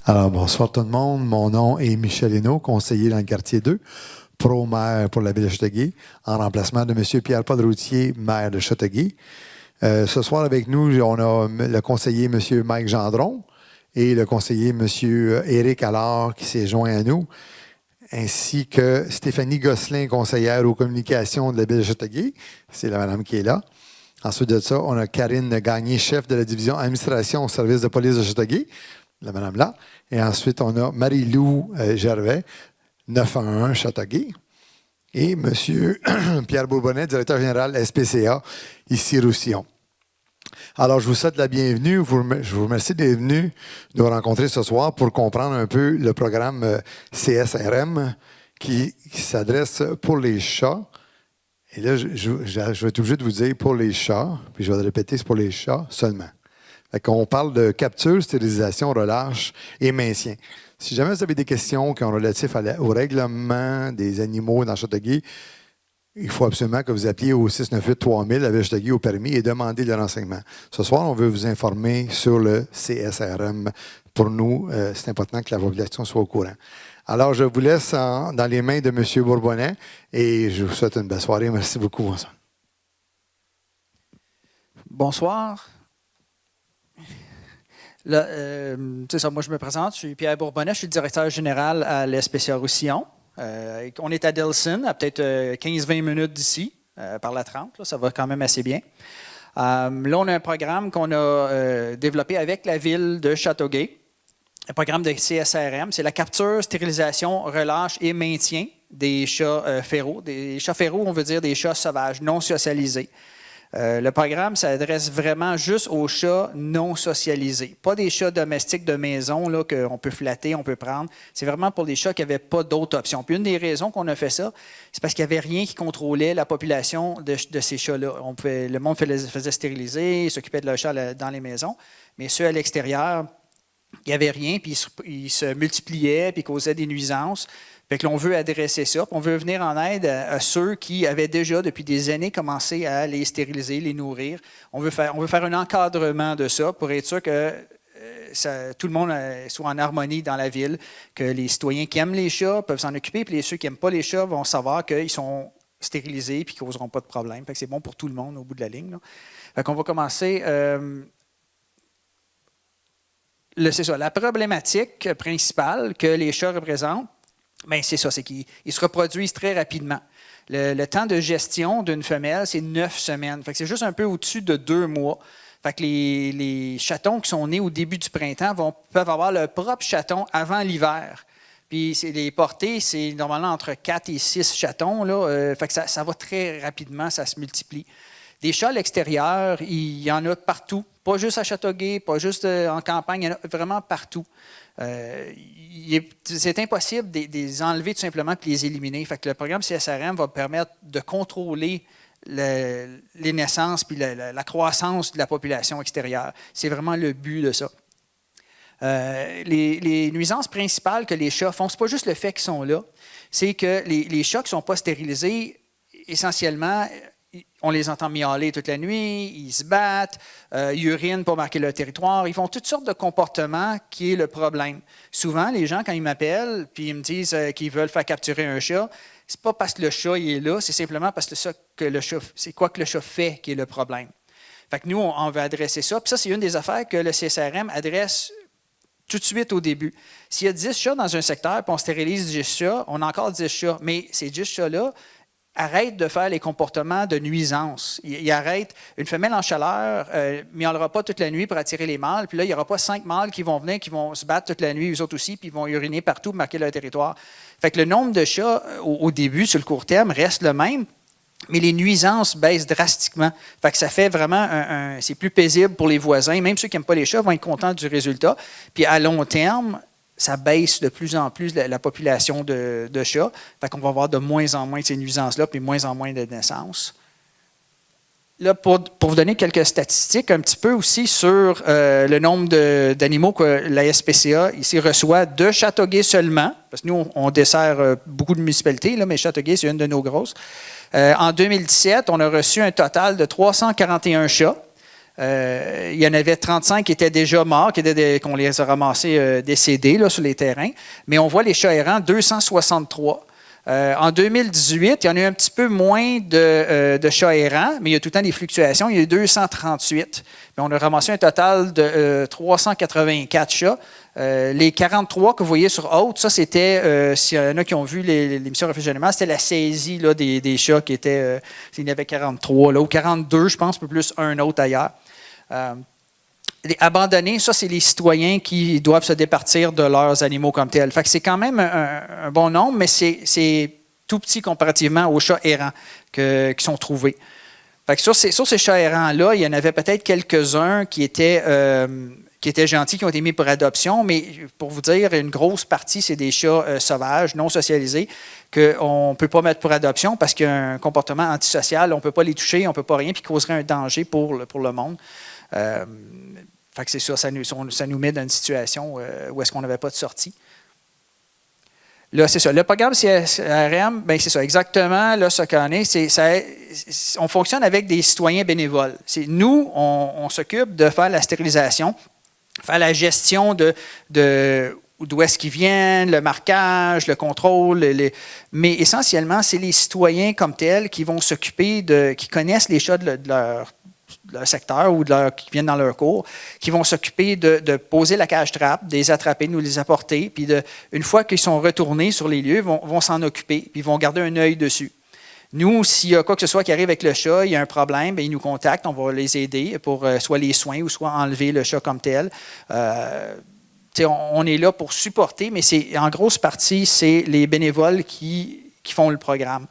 Alors, bonsoir tout le monde. Mon nom est Michel Hénaud, conseiller dans le quartier 2, pro-maire pour la ville de Châteauguay, en remplacement de M. Pierre-Paul Routier, maire de Châteauguay. Ce soir, avec nous, on a le conseiller M. Mike Gendron et le conseiller M. Éric Allard qui s'est joint à nous, ainsi que Stéphanie Gosselin, conseillère aux communications de la ville de Châteauguay. C'est la madame qui est là. Ensuite de ça, on a Karine Gagné, chef de la division administration au service de police de Châteauguay, la madame là. Et ensuite, on a Marie-Lou Gervais, 911 Châteauguay. Et M. Pierre Bourbonnais, directeur général SPCA, ici Roussillon. Alors, je vous souhaite la bienvenue. Je vous remercie d'être venu nous rencontrer ce soir pour comprendre un peu le programme CSRM qui s'adresse pour les chats. Et là, je vais être obligé de vous dire pour les chats, puis je vais le répéter, c'est pour les chats seulement. On parle de capture, stérilisation, relâche et maintien. Si jamais vous avez des questions qui sont relatives au règlement des animaux dans Châteauguay, il faut absolument que vous appeliez au 698-3000 avec Châteauguay au permis et demandez le renseignement. Ce soir, on veut vous informer sur le CSRM. Pour nous, c'est important que la population soit au courant. Alors, je vous laisse dans les mains de M. Bourbonnais et je vous souhaite une belle soirée. Merci beaucoup. Bonsoir. Bonsoir. Là, c'est ça, moi je me présente, je suis Pierre Bourbonnais, je suis le directeur général à l'SPCA Roussillon. On est à Delson, à peut-être 15-20 minutes d'ici, par la 30, là, ça va quand même assez bien. Là, on a un programme qu'on a développé avec la ville de Châteauguay, un programme de CSRM, c'est la capture, stérilisation, relâche et maintien des chats féraux. Des chats féraux, on veut dire des chats sauvages, non socialisés. Le programme s'adresse vraiment juste aux chats non socialisés. Pas des chats domestiques de maison là, qu'on peut flatter, on peut prendre. C'est vraiment pour des chats qui n'avaient pas d'autres options. Puis une des raisons qu'on a fait ça, c'est parce qu'il n'y avait rien qui contrôlait la population de ces chats-là. Le monde faisait stériliser, s'occupait de leurs chats dans les maisons, mais ceux à l'extérieur, il n'y avait rien, puis ils se multipliaient, puis causaient des nuisances. Fait que l'on veut adresser ça, puis on veut venir en aide à ceux qui avaient déjà depuis des années commencé à les stériliser, les nourrir. On veut faire un encadrement de ça pour être sûr que tout le monde soit en harmonie dans la ville, que les citoyens qui aiment les chats peuvent s'en occuper, puis ceux qui n'aiment pas les chats vont savoir qu'ils sont stérilisés et qu'ils ne causeront pas de problème. Fait que c'est bon pour tout le monde au bout de la ligne, là. Fait qu'on va commencer. C'est ça, la problématique principale que les chats représentent, bien, c'est ça, c'est qu'ils se reproduisent très rapidement. Le temps de gestion d'une femelle, c'est 9 semaines. Fait que c'est juste un peu au-dessus de 2 mois. Fait que les chatons qui sont nés au début du printemps peuvent avoir leur propre chaton avant l'hiver. Puis les portées, c'est normalement entre 4 et 6 chatons. Là, fait que ça va très rapidement, ça se multiplie. Des chats à l'extérieur, il y en a partout. Pas juste à Châteauguay, pas juste en campagne, il y en a vraiment partout. C'est impossible de les enlever tout simplement et de les éliminer. Fait que le programme CSRM va permettre de contrôler les naissances puis la croissance de la population extérieure. C'est vraiment le but de ça. Les nuisances principales que les chats font, ce n'est pas juste le fait qu'ils sont là, c'est que les chats qui ne sont pas stérilisés, essentiellement, on les entend miauler toute la nuit, ils se battent, ils urinent pour marquer leur territoire. Ils font toutes sortes de comportements qui est le problème. Souvent, les gens, quand ils m'appellent puis ils me disent qu'ils veulent faire capturer un chat, c'est pas parce que le chat il est là, c'est simplement parce que c'est quoi que le chat fait qui est le problème. Fait que nous, on veut adresser ça. Puis ça, c'est une des affaires que le CSRM adresse tout de suite au début. S'il y a 10 chats dans un secteur puis on stérilise 10 chats, on a encore 10 chats. Mais ces 10 chats-là, arrête de faire les comportements de nuisance. Il arrête. Une femelle en chaleur miaulera pas toute la nuit pour attirer les mâles. Puis là, il n'y aura pas 5 mâles qui vont venir, qui vont se battre toute la nuit, eux autres aussi, puis ils vont uriner partout, marquer leur territoire. Fait que le nombre de chats, au début, sur le court terme, reste le même, mais les nuisances baissent drastiquement. Fait que ça fait vraiment c'est plus paisible pour les voisins. Même ceux qui n'aiment pas les chats vont être contents du résultat. Puis à long terme, ça baisse de plus en plus la population de chats. Fait qu'on va avoir de moins en moins de ces nuisances-là, puis de moins en moins de naissances. Là, pour vous donner quelques statistiques, un petit peu aussi sur le nombre d'animaux que la SPCA ici reçoit de Châteauguay seulement, parce que nous, on dessert beaucoup de municipalités, là, mais Châteauguay, c'est une de nos grosses. En 2017, on a reçu un total de 341 chats. Il y en avait 35 qui étaient déjà morts, qu'on les a ramassés décédés là, sur les terrains. Mais on voit les chats errants, 263. En 2018, il y en a eu un petit peu moins de chats errants, mais il y a tout le temps des fluctuations. Il y a eu 238. Mais on a ramassé un total de 384 chats. Les 43 que vous voyez sur Haute, ça c'était, s'il y en a qui ont vu l'émission Refuge animal, c'était la saisie là, des chats qui étaient, il y en avait 43, là, ou 42, je pense, un peu plus un autre ailleurs. Les abandonnés, ça, c'est les citoyens qui doivent se départir de leurs animaux comme tels. Fait que c'est quand même un bon nombre, mais c'est tout petit comparativement aux chats errants qui sont trouvés. Fait que sur ces chats errants-là, il y en avait peut-être quelques-uns qui étaient gentils, qui ont été mis pour adoption, mais pour vous dire, une grosse partie, c'est des chats sauvages, non socialisés, qu'on ne peut pas mettre pour adoption parce qu'il y a un comportement antisocial, on ne peut pas les toucher, on ne peut pas rien, puis causerait un danger pour le monde. Fait que c'est ça nous met dans une situation où est-ce qu'on n'avait pas de sortie. Là, c'est ça. Le programme CSRM, bien, c'est ça, exactement, là, ce qu'on est, on fonctionne avec des citoyens bénévoles. Nous, on s'occupe de faire la stérilisation, faire la gestion d'où est-ce qu'ils viennent, le marquage, le contrôle. Mais essentiellement, c'est les citoyens comme tels qui vont s'occuper qui connaissent les chats de leur secteur ou qui viennent dans leur cours, qui vont s'occuper de poser la cage trappe, de les attraper, de nous les apporter, puis une fois qu'ils sont retournés sur les lieux, vont s'en occuper, puis ils vont garder un œil dessus. Nous, s'il y a quoi que ce soit qui arrive avec le chat, il y a un problème, bien, ils nous contactent, on va les aider pour soit les soins ou soit enlever le chat comme tel. On est là pour supporter, mais en grosse partie, c'est les bénévoles qui font le programme.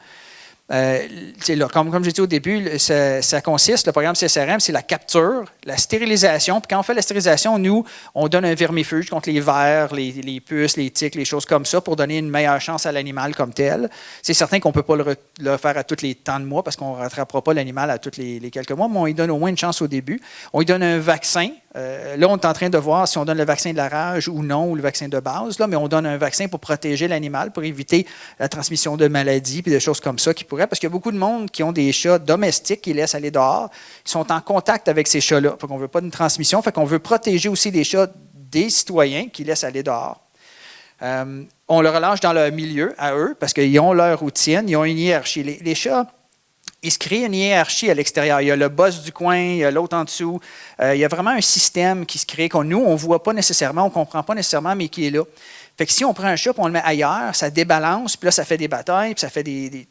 Comme j'ai dit au début, ça consiste, le programme CSRM, c'est la capture, la stérilisation. Puis quand on fait la stérilisation, nous, on donne un vermifuge contre les vers, les puces, les tiques, les choses comme ça pour donner une meilleure chance à l'animal comme tel. C'est certain qu'on ne peut pas le faire à tous les temps de mois parce qu'on ne rattrapera pas l'animal à tous les quelques mois, mais on lui donne au moins une chance au début. On lui donne un vaccin. Là, on est en train de voir si on donne le vaccin de la rage ou non, ou le vaccin de base, là, mais on donne un vaccin pour protéger l'animal, pour éviter la transmission de maladies et de choses comme ça qui pourraient, parce qu'il y a beaucoup de monde qui ont des chats domestiques qu'ils laissent aller dehors, ils sont en contact avec ces chats-là. Fait qu'on ne veut pas une transmission, fait qu'on veut protéger aussi des chats des citoyens qui laissent aller dehors. On le relâche dans leur milieu, à eux, parce qu'ils ont leur routine, ils ont une hiérarchie. Les chats, il se crée une hiérarchie à l'extérieur. Il y a le boss du coin, il y a l'autre en dessous. Il y a vraiment un système qui se crée nous, on ne voit pas nécessairement, on ne comprend pas nécessairement, mais qui est là. Fait que si on prend un chat et on le met ailleurs, ça débalance, puis là, ça fait des batailles, puis ça fait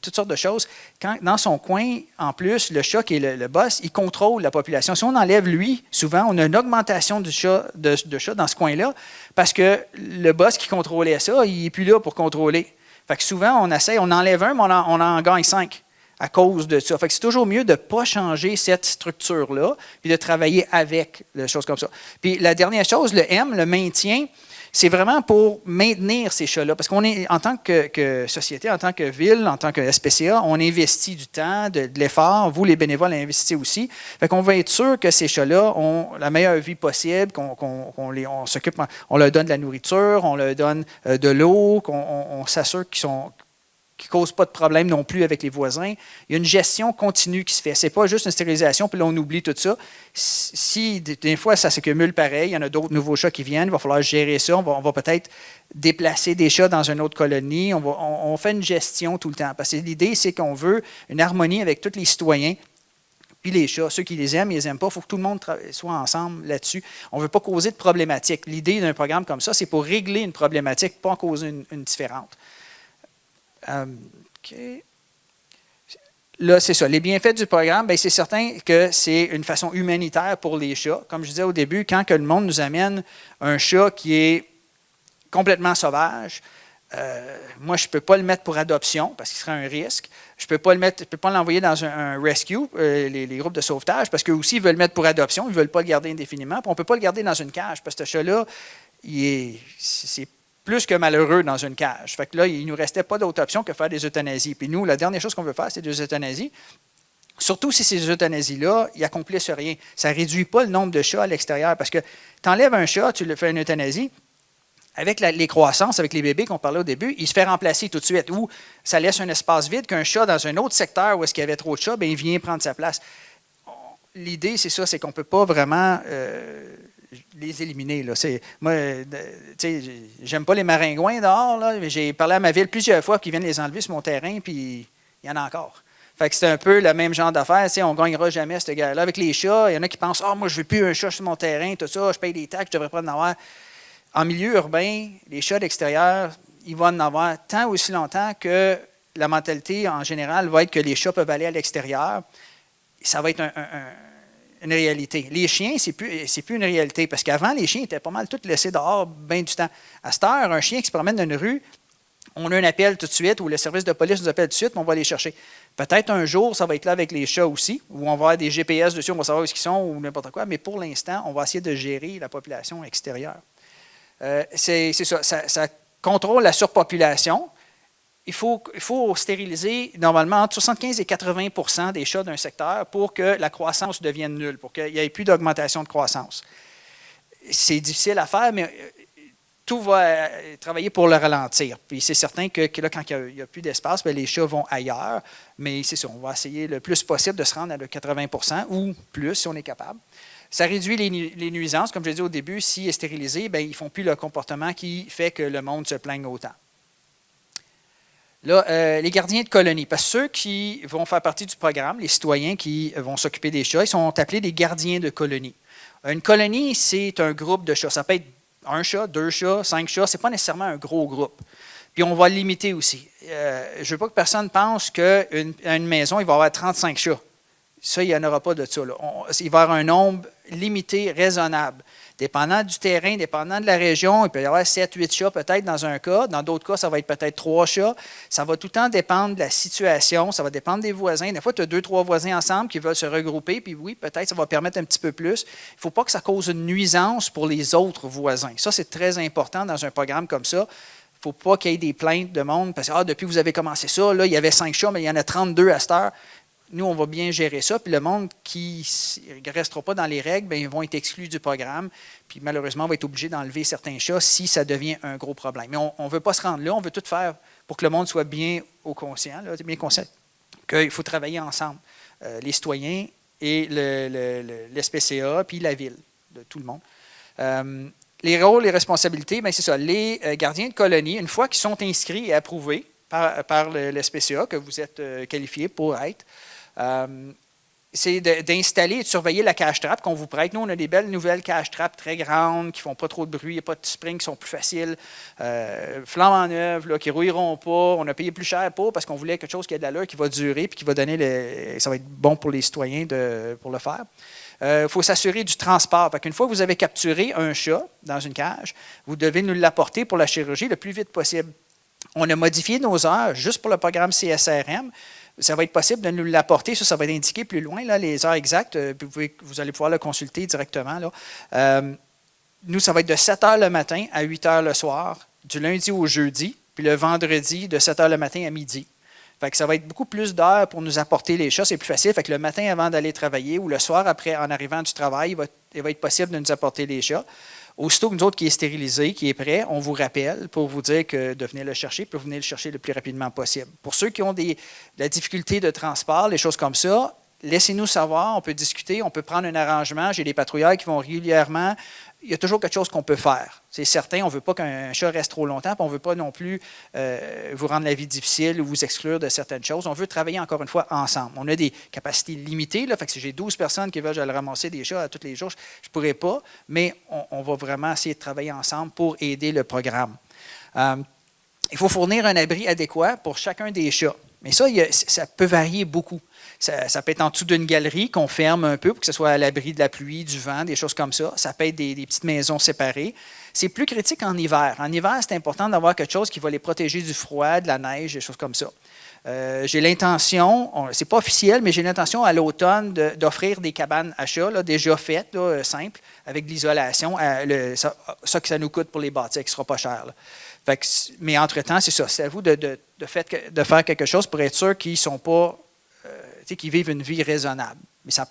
toutes sortes de choses. Quand, dans son coin, en plus, le chat qui est le boss, il contrôle la population. Si on enlève lui, souvent, on a une augmentation de chats dans ce coin-là, parce que le boss qui contrôlait ça, il n'est plus là pour contrôler. Fait que souvent, on enlève un, mais on en gagne 5. À cause de ça. Fait que c'est toujours mieux de ne pas changer cette structure-là, puis de travailler avec des choses comme ça. Puis la dernière chose, le M, le maintien, c'est vraiment pour maintenir ces chats-là. Parce qu'on est, en tant que société, en tant que ville, en tant que SPCA, on investit du temps, de l'effort. Vous, les bénévoles, investissez aussi. Fait qu'on va être sûr que ces chats-là ont la meilleure vie possible, on s'occupe, on leur donne de la nourriture, on leur donne de l'eau, qu'on s'assure qu'ils ne causent pas de problème non plus avec les voisins. Il y a une gestion continue qui se fait. Ce n'est pas juste une stérilisation, puis là, on oublie tout ça. Si des fois, ça s'accumule pareil, il y en a d'autres nouveaux chats qui viennent, il va falloir gérer ça. On va peut-être déplacer des chats dans une autre colonie. On fait une gestion tout le temps. Parce que l'idée, c'est qu'on veut une harmonie avec tous les citoyens. Puis les chats, ceux qui les aiment, ils les aiment pas. Il faut que tout le monde soit ensemble là-dessus. On ne veut pas causer de problématiques. L'idée d'un programme comme ça, c'est pour régler une problématique, pas en causer une différente. Okay. Là, c'est ça. Les bienfaits du programme, bien, c'est certain que c'est une façon humanitaire pour les chats. Comme je disais au début, quand que le monde nous amène un chat qui est complètement sauvage, moi, je ne peux pas le mettre pour adoption parce qu'il serait un risque. Je ne peux pas l'envoyer dans un rescue, les groupes de sauvetage, parce qu'eux aussi, ils veulent le mettre pour adoption. Ils ne veulent pas le garder indéfiniment. Puis on ne peut pas le garder dans une cage parce que ce chat-là, c'est plus que malheureux dans une cage. Fait que là, il ne nous restait pas d'autre option que faire des euthanasies. Puis nous, la dernière chose qu'on veut faire, c'est des euthanasies. Surtout si ces euthanasies-là, ils n'accomplissent rien. Ça ne réduit pas le nombre de chats à l'extérieur. Parce que tu enlèves un chat, tu le fais une euthanasie, avec les croissances, avec les bébés qu'on parlait au début, il se fait remplacer tout de suite. Ou ça laisse un espace vide qu'un chat dans un autre secteur où est-ce qu'il y avait trop de chats, bien, il vient prendre sa place. l'idée, c'est ça, c'est qu'on ne peut pas vraiment les éliminer. Là. Moi, j'aime pas les maringouins dehors, là, mais j'ai parlé à ma ville plusieurs fois qu'ils viennent les enlever sur mon terrain, puis il y en a encore. Fait que c'est un peu le même genre d'affaire. On ne gagnera jamais cette guerre-là. Avec les chats, il y en a qui pensent « Ah, moi, je ne veux plus un chat sur mon terrain, tout ça, je paye des taxes, je devrais pas en avoir. » En milieu urbain, les chats d'extérieur, ils vont en avoir tant aussi longtemps que la mentalité, en général, va être que les chats peuvent aller à l'extérieur. Ça va être une réalité. Les chiens, c'est plus une réalité, parce qu'avant, les chiens étaient pas mal tous laissés dehors bien du temps. À cette heure, un chien qui se promène dans une rue, on a un appel tout de suite, ou le service de police nous appelle tout de suite, mais on va aller chercher. Peut-être un jour, ça va être là avec les chats aussi, où on va avoir des GPS dessus, on va savoir où ils sont, ou n'importe quoi, mais pour l'instant, on va essayer de gérer la population extérieure. C'est ça, ça contrôle la surpopulation. Il faut stériliser normalement entre 75 et 80 des chats d'un secteur pour que la croissance devienne nulle, pour qu'il n'y ait plus d'augmentation de croissance. C'est difficile à faire, mais tout va travailler pour le ralentir. Puis c'est certain que là, quand il n'y a plus d'espace, bien, les chats vont ailleurs, mais c'est ça, on va essayer le plus possible de se rendre à le 80 ou plus si on est capable. Ça réduit les nuisances. Comme je l'ai dit au début, s'il est stérilisé, bien, ils ne font plus le comportement qui fait que le monde se plaigne autant. Là, les gardiens de colonies, parce que ceux qui vont faire partie du programme, les citoyens qui vont s'occuper des chats, ils sont appelés des gardiens de colonies. Une colonie, c'est un groupe de chats. Ça peut être un chat, 2 chats, 5 chats. Ce n'est pas nécessairement un gros groupe. Puis on va le limiter aussi. Je ne veux pas que personne pense qu'à une maison, il va y avoir 35 chats. Ça, il n'y en aura pas de ça. Là. Il va y avoir un nombre limité, raisonnable. Dépendant du terrain, dépendant de la région, il peut y avoir 7-8 chats peut-être dans un cas. Dans d'autres cas, ça va être peut-être 3 chats. Ça va tout le temps dépendre de la situation. Ça va dépendre des voisins. Des fois, tu as 2-3 voisins ensemble qui veulent se regrouper. Puis oui, peut-être ça va permettre un petit peu plus. Il ne faut pas que ça cause une nuisance pour les autres voisins. Ça, c'est très important dans un programme comme ça. Il ne faut pas qu'il y ait des plaintes de monde parce que depuis que vous avez commencé ça, là, il y avait 5 chats, mais il y en a 32 à cette heure. Nous, on va bien gérer ça. Puis le monde qui ne restera pas dans les règles, bien, ils vont être exclus du programme. Puis malheureusement, on va être obligé d'enlever certains chats si ça devient un gros problème. Mais on ne veut pas se rendre là. On veut tout faire pour que le monde soit bien conscient qu'il faut travailler ensemble. Les citoyens et l'SPCA, puis la ville, de tout le monde. Les rôles et responsabilités, bien, c'est ça. Les gardiens de colonies, une fois qu'ils sont inscrits et approuvés par l'SPCA, que vous êtes qualifiés pour être, c'est d'installer et de surveiller la cage-trappe qu'on vous prête. Nous, on a des belles nouvelles cages-trappes très grandes, qui ne font pas trop de bruit, il n'y a pas de springs, qui sont plus faciles, flambant neuves, là, qui ne rouilleront pas. On a payé plus cher pour parce qu'on voulait quelque chose qui a de l'allure, qui va durer, puis qui va donner ça va être bon pour les citoyens pour le faire. Il faut s'assurer du transport. Une fois que vous avez capturé un chat dans une cage, vous devez nous l'apporter pour la chirurgie le plus vite possible. On a modifié nos heures juste pour le programme CSRM. Ça va être possible de nous l'apporter. Ça va être indiqué plus loin, là, les heures exactes. Vous allez pouvoir le consulter directement. Là. Nous, ça va être de 7 heures le matin à 8 heures le soir, du lundi au jeudi, puis le vendredi de 7 heures le matin à midi. Fait que ça va être beaucoup plus d'heures pour nous apporter les chats. C'est plus facile. Fait que le matin avant d'aller travailler ou le soir après, en arrivant du travail, il va être possible de nous apporter les chats. Aussitôt que nous autres qui est stérilisé, qui est prêt, on vous rappelle pour vous dire que de venir le chercher, puis venir le chercher le plus rapidement possible. Pour ceux qui ont de la difficulté de transport, les choses comme ça, laissez-nous savoir, on peut discuter, on peut prendre un arrangement. J'ai des patrouilleurs qui vont régulièrement. Il y a toujours quelque chose qu'on peut faire. C'est certain, on ne veut pas qu'un chat reste trop longtemps, puis on ne veut pas non plus vous rendre la vie difficile ou vous exclure de certaines choses. On veut travailler encore une fois ensemble. On a des capacités limitées, là, fait que si j'ai 12 personnes qui veulent ramasser des chats à tous les jours, je ne pourrais pas, mais on va vraiment essayer de travailler ensemble pour aider le programme. Il faut fournir un abri adéquat pour chacun des chats. Mais ça peut varier beaucoup. Ça peut être en dessous d'une galerie qu'on ferme un peu pour que ce soit à l'abri de la pluie, du vent, des choses comme ça. Ça peut être des petites maisons séparées. C'est plus critique en hiver. En hiver, c'est important d'avoir quelque chose qui va les protéger du froid, de la neige, des choses comme ça. J'ai l'intention, c'est pas officiel, mais j'ai l'intention à l'automne d'offrir des cabanes à chats là, déjà faites, là, simples, avec de l'isolation. Ça que ça nous coûte pour les bâtir, qui ne sera pas cher. Fait que, mais entre-temps, c'est ça. C'est à vous de faire quelque chose pour être sûr qu'ils sont pas... qui vivent une vie raisonnable. Mais ce n'est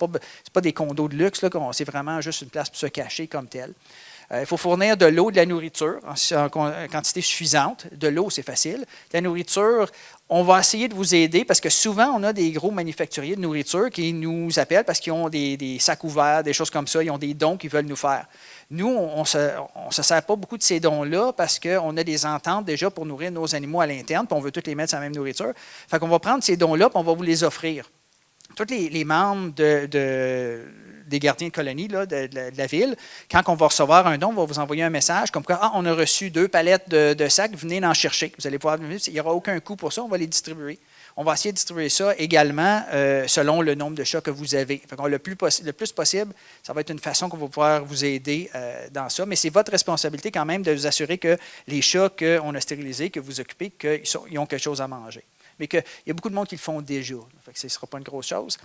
pas des condos de luxe, là, c'est vraiment juste une place pour se cacher comme tel. Il faut fournir de l'eau, de la nourriture en quantité suffisante. De l'eau, c'est facile. De la nourriture, on va essayer de vous aider parce que souvent, on a des gros manufacturiers de nourriture qui nous appellent parce qu'ils ont des sacs ouverts, des choses comme ça. Ils ont des dons qu'ils veulent nous faire. Nous, on ne se sert pas beaucoup de ces dons-là parce qu'on a des ententes déjà pour nourrir nos animaux à l'interne, puis on veut tous les mettre sur la même nourriture. Fait qu'on va prendre ces dons-là, puis on va vous les offrir. Tous les membres des gardiens de colonie là, de la ville, quand on va recevoir un don, on va vous envoyer un message comme quoi on a reçu 2 palettes de sacs, venez en chercher. Vous allez pouvoir venir, il n'y aura aucun coût pour ça, on va les distribuer. On va essayer de distribuer ça également selon le nombre de chats que vous avez. Fait qu'on, le plus possible, ça va être une façon qu'on va pouvoir vous aider dans ça. Mais c'est votre responsabilité quand même de vous assurer que les chats qu'on a stérilisés, que vous occupez, qu'ils ont quelque chose à manger. Mais qu'il y a beaucoup de monde qui le font déjà. Fait que ce ne sera pas une grosse chose.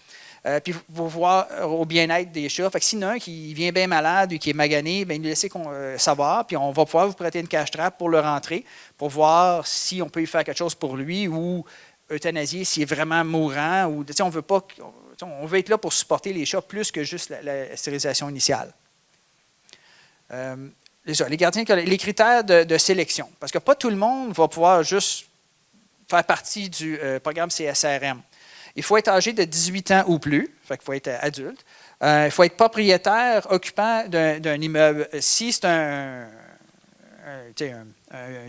Puis, il faut voir au bien-être des chats. Fait que s'il y en a un qui vient bien malade ou qui est magané, bien, nous laisser savoir. Puis, on va pouvoir vous prêter une cache-trappe pour le rentrer, pour voir si on peut y faire quelque chose pour lui ou euthanasier s'il est vraiment mourant. Ou, on veut pas, on veut être là pour supporter les chats plus que juste la stérilisation initiale. Les gardiens, les critères de sélection. Parce que pas tout le monde va pouvoir juste faire partie du programme CSRM. Il faut être âgé de 18 ans ou plus, fait qu'il faut être adulte. Il faut être propriétaire, occupant d'un immeuble. Si c'est un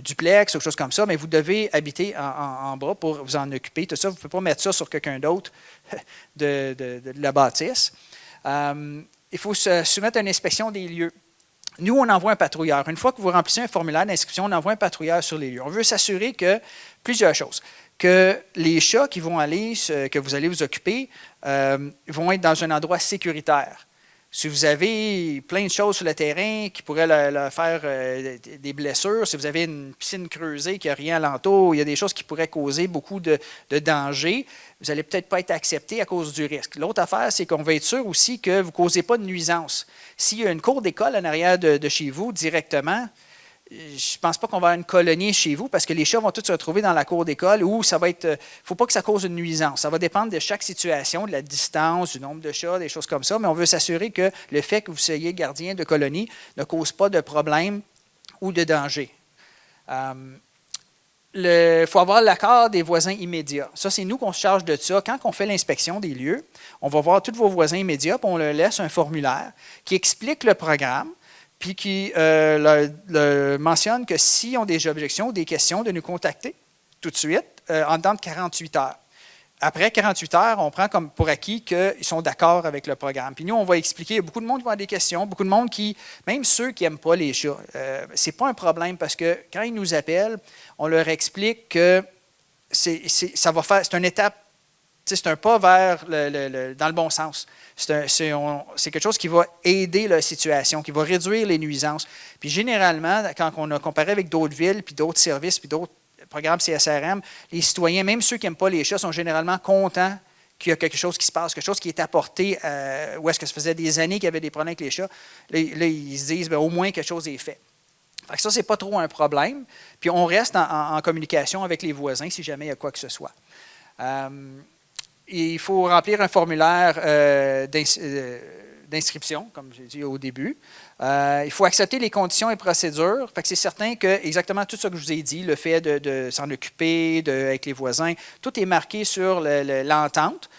duplex ou quelque chose comme ça, mais vous devez habiter en bas pour vous en occuper. Tout ça, vous ne pouvez pas mettre ça sur quelqu'un d'autre de la bâtisse. Il faut se soumettre à une inspection des lieux. Nous, on envoie un patrouilleur. Une fois que vous remplissez un formulaire d'inscription, on envoie un patrouilleur sur les lieux. On veut s'assurer que plusieurs choses. Que les chats qui vont aller, que vous allez vous occuper, vont être dans un endroit sécuritaire. Si vous avez plein de choses sur le terrain qui pourraient leur faire des blessures, si vous avez une piscine creusée qui n'a rien alentour, il y a des choses qui pourraient causer beaucoup de dangers, vous n'allez peut-être pas être accepté à cause du risque. L'autre affaire, c'est qu'on va être sûr aussi que vous ne causez pas de nuisance. S'il y a une cour d'école en arrière de chez vous directement, je ne pense pas qu'on va avoir une colonie chez vous parce que les chats vont tous se retrouver dans la cour d'école où ça va être. Il ne faut pas que ça cause une nuisance. Ça va dépendre de chaque situation, de la distance, du nombre de chats, des choses comme ça, mais on veut s'assurer que le fait que vous soyez gardien de colonie ne cause pas de problème ou de danger. Il faut avoir l'accord des voisins immédiats. Ça, c'est nous qu'on se charge de ça. Quand on fait l'inspection des lieux, on va voir tous vos voisins immédiats, puis on leur laisse un formulaire qui explique le programme, puis qui mentionne que s'ils ont des objections ou des questions, de nous contacter tout de suite en dedans de 48 heures. Après 48 heures, on prend comme pour acquis qu'ils sont d'accord avec le programme. Puis nous, on va expliquer, il y a beaucoup de monde qui va avoir des questions, beaucoup de monde qui, même ceux qui n'aiment pas les chats, ce n'est pas un problème parce que quand ils nous appellent, on leur explique que c'est une étape, c'est un pas vers dans le bon sens. C'est quelque chose qui va aider la situation, qui va réduire les nuisances. Puis généralement, quand on a comparé avec d'autres villes, puis d'autres services, puis d'autres programmes CSRM, les citoyens, même ceux qui n'aiment pas les chats, sont généralement contents qu'il y a quelque chose qui se passe, quelque chose qui est apporté, où est-ce que ça faisait des années qu'il y avait des problèmes avec les chats. Là, ils se disent, bien, au moins quelque chose est fait. Fait que ça, ce n'est pas trop un problème. Puis on reste en communication avec les voisins si jamais il y a quoi que ce soit. Il faut remplir un formulaire d'inscription, comme j'ai dit au début. Il faut accepter les conditions et procédures. Fait que c'est certain que exactement tout ce que je vous ai dit, le fait de s'en occuper avec les voisins, tout est marqué sur l'entente.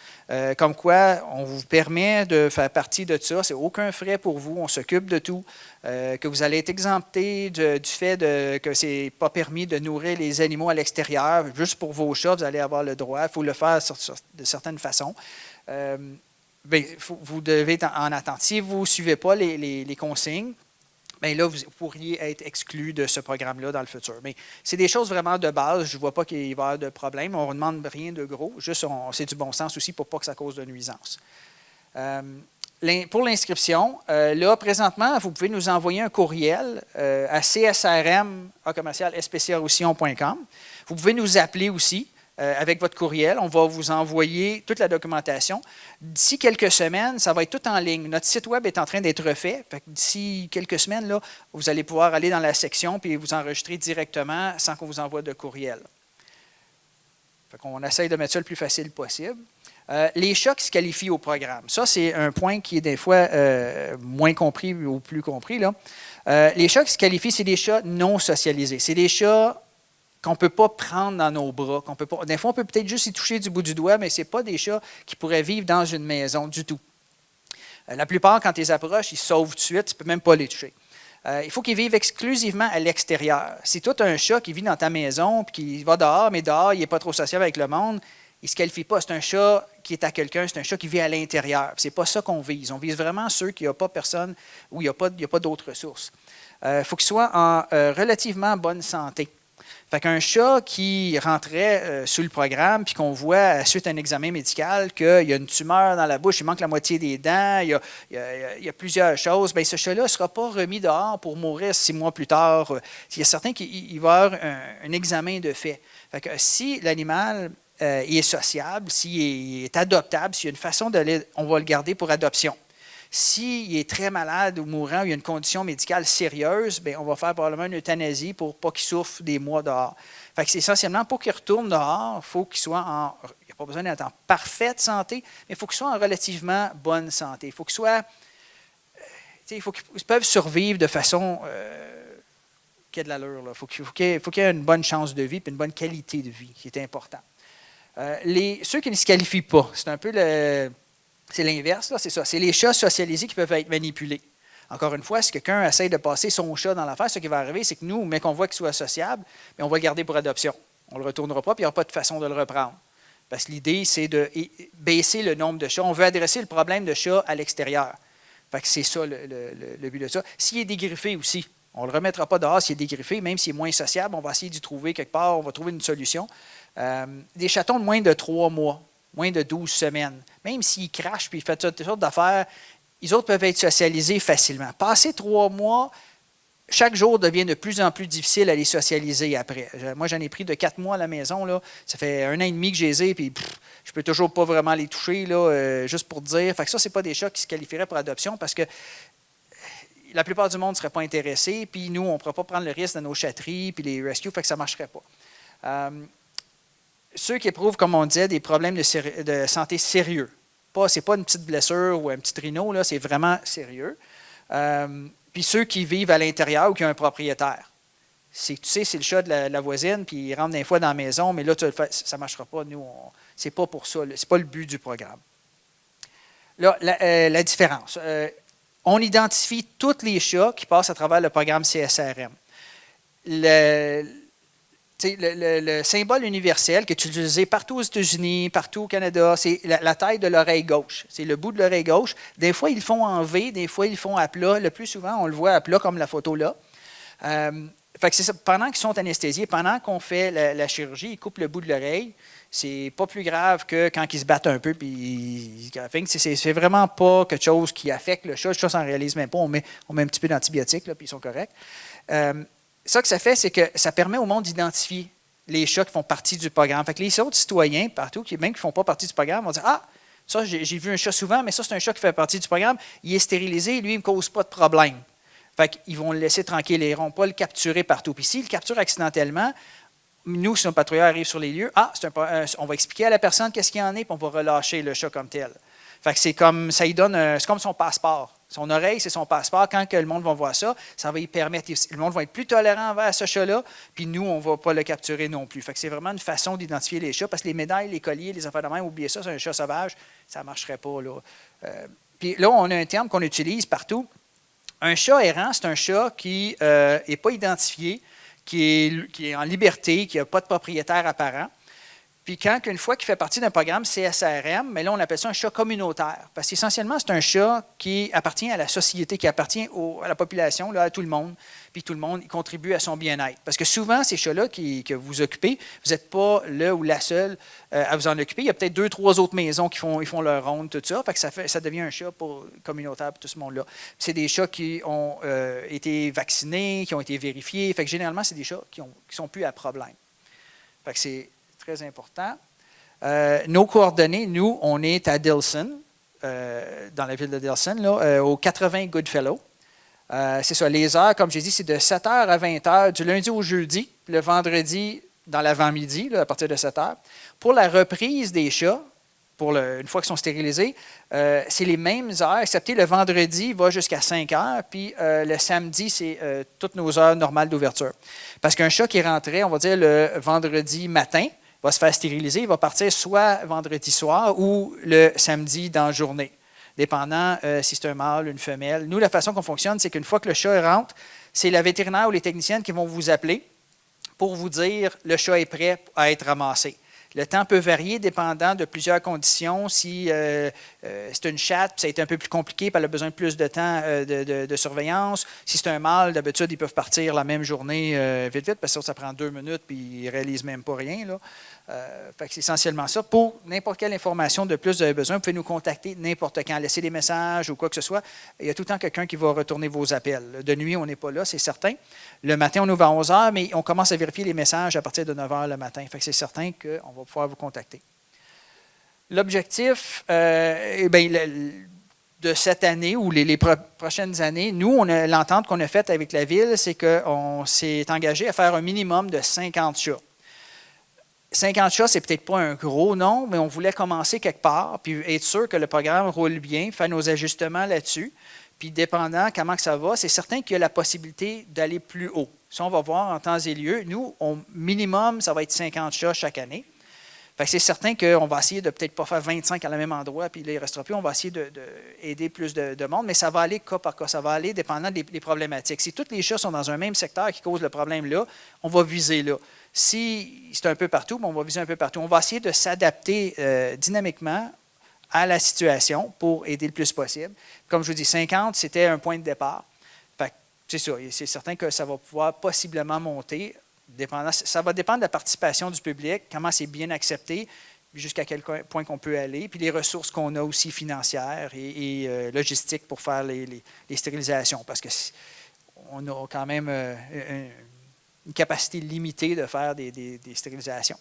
Comme quoi, on vous permet de faire partie de ça. C'est aucun frais pour vous. On s'occupe de tout. Que vous allez être exempté du fait que ce n'est pas permis de nourrir les animaux à l'extérieur. Juste pour vos chats, vous allez avoir le droit. Il faut le faire de certaines façons. Vous devez être en attente. Si vous ne suivez pas les consignes, bien là, vous pourriez être exclu de ce programme-là dans le futur. Mais c'est des choses vraiment de base. Je ne vois pas qu'il va y avoir de problème. On ne demande rien de gros. Juste, c'est du bon sens aussi pour pas que ça cause de nuisance. Pour l'inscription, là, présentement, vous pouvez nous envoyer un courriel à csrm@spcroussillon.com. Vous pouvez nous appeler aussi avec votre courriel. On va vous envoyer toute la documentation. D'ici quelques semaines, ça va être tout en ligne. Notre site web est en train d'être refait. D'ici quelques semaines, là, vous allez pouvoir aller dans la section et vous enregistrer directement sans qu'on vous envoie de courriel. On essaye de mettre ça le plus facile possible. Les chats qui se qualifient au programme. Ça, c'est un point qui est des fois moins compris ou plus compris, là. Les chats qui se qualifient, c'est des chats non socialisés. C'est des chats qu'on ne peut pas prendre dans nos bras. Qu'on peut pas, des fois, on peut peut-être juste y toucher du bout du doigt, mais ce n'est pas des chats qui pourraient vivre dans une maison du tout. La plupart, quand tu les approches, ils se sauvent tout de suite. Tu ne peux même pas les toucher. Il faut qu'ils vivent exclusivement à l'extérieur. Si toi, tu as un chat qui vit dans ta maison et qui va dehors, mais dehors, il n'est pas trop sociable avec le monde, il ne se qualifie pas. C'est un chat qui est à quelqu'un, c'est un chat qui vit à l'intérieur. Ce n'est pas ça qu'on vise. On vise vraiment ceux qui n'ont pas personne ou il n'y a pas d'autres ressources. Il faut qu'ils soient en relativement bonne santé. Fait qu'un chat qui rentrait sur le programme puis qu'on voit, suite à un examen médical, qu'il y a une tumeur dans la bouche, il manque la moitié des dents, il y a plusieurs choses, bien, ce chat-là ne sera pas remis dehors pour mourir 6 mois plus tard. Il y a certains qui va avoir un examen de fait. Fait que si l'animal est sociable, s'il est adoptable, s'il y a une façon on va le garder pour adoption. S'il est très malade ou mourant ou il y a une condition médicale sérieuse, bien, on va faire probablement une euthanasie pour ne pas qu'il souffre des mois dehors. Fait que c'est essentiellement pour qu'il retourne dehors, il faut qu'il soit il n'y a pas besoin d'être en parfaite santé, mais il faut qu'il soit en relativement bonne santé. Il faut qu'il soit. Il faut qu'ils peuvent survivre de façon qui a de l'allure. Il faut qu'il y ait une bonne chance de vie et une bonne qualité de vie, qui est important. Ceux qui ne se qualifient pas, c'est un peu c'est l'inverse, là, c'est ça. C'est les chats socialisés qui peuvent être manipulés. Encore une fois, si quelqu'un essaie de passer son chat dans l'affaire, ce qui va arriver, c'est que nous, mais qu'on voit qu'il soit sociable, mais on va le garder pour adoption. On ne le retournera pas, puis il n'y aura pas de façon de le reprendre. Parce que l'idée, c'est de baisser le nombre de chats. On veut adresser le problème de chats à l'extérieur. Fait que c'est ça le but de ça. S'il est dégriffé aussi, on ne le remettra pas dehors s'il est dégriffé, même s'il est moins sociable, on va essayer d'y trouver quelque part, on va trouver une solution. Des chatons de moins de 3 mois. Moins de 12 semaines. Même s'ils crachent et ils font toutes sortes d'affaires, les autres peuvent être socialisés facilement. Passer 3 mois, chaque jour devient de plus en plus difficile à les socialiser après. Moi, j'en ai pris de 4 mois à la maison. Là. Ça fait 1 an et demi que je les ai, puis je ne peux toujours pas vraiment les toucher, là, juste pour dire. Fait que ça, ce n'est pas des chats qui se qualifieraient pour adoption parce que la plupart du monde ne serait pas intéressé, puis nous, on ne pourra pas prendre le risque de nos chatteries, puis les rescues, fait que ça ne marcherait pas. Ceux qui éprouvent, comme on disait, des problèmes de santé sérieux. Ce n'est pas une petite blessure ou un petit rhino, là, c'est vraiment sérieux. Puis ceux qui vivent à l'intérieur ou qui ont un propriétaire. Tu sais, c'est le chat de la voisine, puis il rentre des fois dans la maison, mais là, ça ne marchera pas. Nous, ce n'est pas pour ça. Ce n'est pas le but du programme. Là, la différence. On identifie tous les chats qui passent à travers le programme CSRM. Le symbole universel qui est utilisé partout aux États-Unis, partout au Canada, c'est la taille de l'oreille gauche. C'est le bout de l'oreille gauche. Des fois, ils le font en V, des fois, ils le font à plat. Le plus souvent, on le voit à plat, comme la photo là. Fait que c'est ça. Pendant qu'ils sont anesthésiés, pendant qu'on fait la chirurgie, ils coupent le bout de l'oreille. C'est pas plus grave que quand ils se battent un peu. C'est vraiment pas quelque chose qui affecte le chat. Le chat s'en réalise même pas. On met un petit peu d'antibiotiques, puis ils sont corrects. Ça que ça fait, c'est que ça permet au monde d'identifier les chats qui font partie du programme. Fait que les autres citoyens, partout, même qui ne font pas partie du programme, vont dire « Ah, ça, j'ai vu un chat souvent, mais ça, c'est un chat qui fait partie du programme. Il est stérilisé, lui, il ne me cause pas de problème. » Fait qu'ils vont le laisser tranquille. Ils ne vont pas le capturer partout. Puis s'ils le capturent accidentellement, nous, si nos patrouilleurs arrivent sur les lieux, on va expliquer à la personne qu'est-ce qu'il y en est, puis on va relâcher le chat comme tel. Fait que c'est comme son passeport. Son oreille, c'est son passeport. Quand que le monde va voir ça, ça va y permettre. Le monde va être plus tolérant envers ce chat-là, puis nous, on ne va pas le capturer non plus. Fait que c'est vraiment une façon d'identifier les chats, parce que les médailles, les colliers, les affaires de même, oubliez ça, c'est un chat sauvage, ça ne marcherait pas. Là. Puis là, on a un terme qu'on utilise partout. Un chat errant, c'est un chat qui n'est pas identifié, qui est en liberté, qui n'a pas de propriétaire apparent. Puis une fois qu'il fait partie d'un programme CSRM, mais là, on appelle ça un chat communautaire. Parce qu'essentiellement, c'est un chat qui appartient à la société, qui appartient à la population, là, à tout le monde. Puis tout le monde contribue à son bien-être. Parce que souvent, ces chats-là que vous occupez, vous n'êtes pas le ou la seule à vous en occuper. Il y a peut-être 2-3 autres maisons qui font leur ronde, tout ça. Fait que ça devient un chat communautaire pour tout ce monde-là. Puis c'est des chats qui ont été vaccinés, qui ont été vérifiés. Fait que généralement, c'est des chats qui sont plus à problème. Fait que c'est très important. Nos coordonnées, nous, on est à Dilson, dans la ville de Dilson, là, au 80 Goodfellow. C'est ça, les heures, comme j'ai dit, c'est de 7h à 20h, du lundi au jeudi, le vendredi dans l'avant-midi, à partir de 7h. Pour la reprise des chats, une fois qu'ils sont stérilisés, c'est les mêmes heures, excepté le vendredi va jusqu'à 5 heures, puis le samedi, c'est toutes nos heures normales d'ouverture. Parce qu'un chat qui rentrait, on va dire, le vendredi matin, va se faire stériliser, il va partir soit vendredi soir ou le samedi dans la journée, dépendant si c'est un mâle ou une femelle. Nous, la façon qu'on fonctionne, c'est qu'une fois que le chat rentre, c'est la vétérinaire ou les techniciennes qui vont vous appeler pour vous dire le chat est prêt à être ramassé. Le temps peut varier dépendant de plusieurs conditions. Si c'est une chatte, ça a été un peu plus compliqué, puis elle a besoin de plus de temps de surveillance. Si c'est un mâle, d'habitude, ils peuvent partir la même journée vite, parce que ça prend 2 minutes, puis ils ne réalisent même pas rien, là. Fait que c'est essentiellement ça. Pour n'importe quelle information de plus vous avez besoin, vous pouvez nous contacter n'importe quand, laisser des messages ou quoi que ce soit. Il y a tout le temps quelqu'un qui va retourner vos appels. De nuit, on n'est pas là, c'est certain. Le matin, on ouvre à 11 h, mais on commence à vérifier les messages à partir de 9 h le matin. Fait que c'est certain qu'on va pouvoir vous contacter. L'objectif, de cette année ou les prochaines années, nous, l'entente qu'on a faite avec la Ville, c'est qu'on s'est engagé à faire un minimum de 50 chats. 50 chats, c'est peut-être pas un gros nombre, mais on voulait commencer quelque part, puis être sûr que le programme roule bien, faire nos ajustements là-dessus. Puis, dépendant comment que ça va, c'est certain qu'il y a la possibilité d'aller plus haut. Ça, on va voir en temps et lieu. Nous, au minimum, ça va être 50 chats chaque année. Fait que c'est certain qu'on va essayer de peut-être pas faire 25 à la même endroit, puis là, il ne restera plus. On va essayer d'aider plus de monde, mais ça va aller cas par cas. Ça va aller dépendant des problématiques. Si tous les chats sont dans un même secteur qui cause le problème là, on va viser là. Si c'est un peu partout, on va viser un peu partout. On va essayer de s'adapter dynamiquement à la situation pour aider le plus possible. Comme je vous dis, 50, c'était un point de départ. Fait que, c'est ça. C'est certain que ça va pouvoir possiblement monter. Ça va dépendre de la participation du public, comment c'est bien accepté, jusqu'à quel point qu'on peut aller, puis les ressources qu'on a aussi financières et logistiques pour faire les stérilisations. Parce qu'on a quand même une capacité limitée de faire des stérilisations.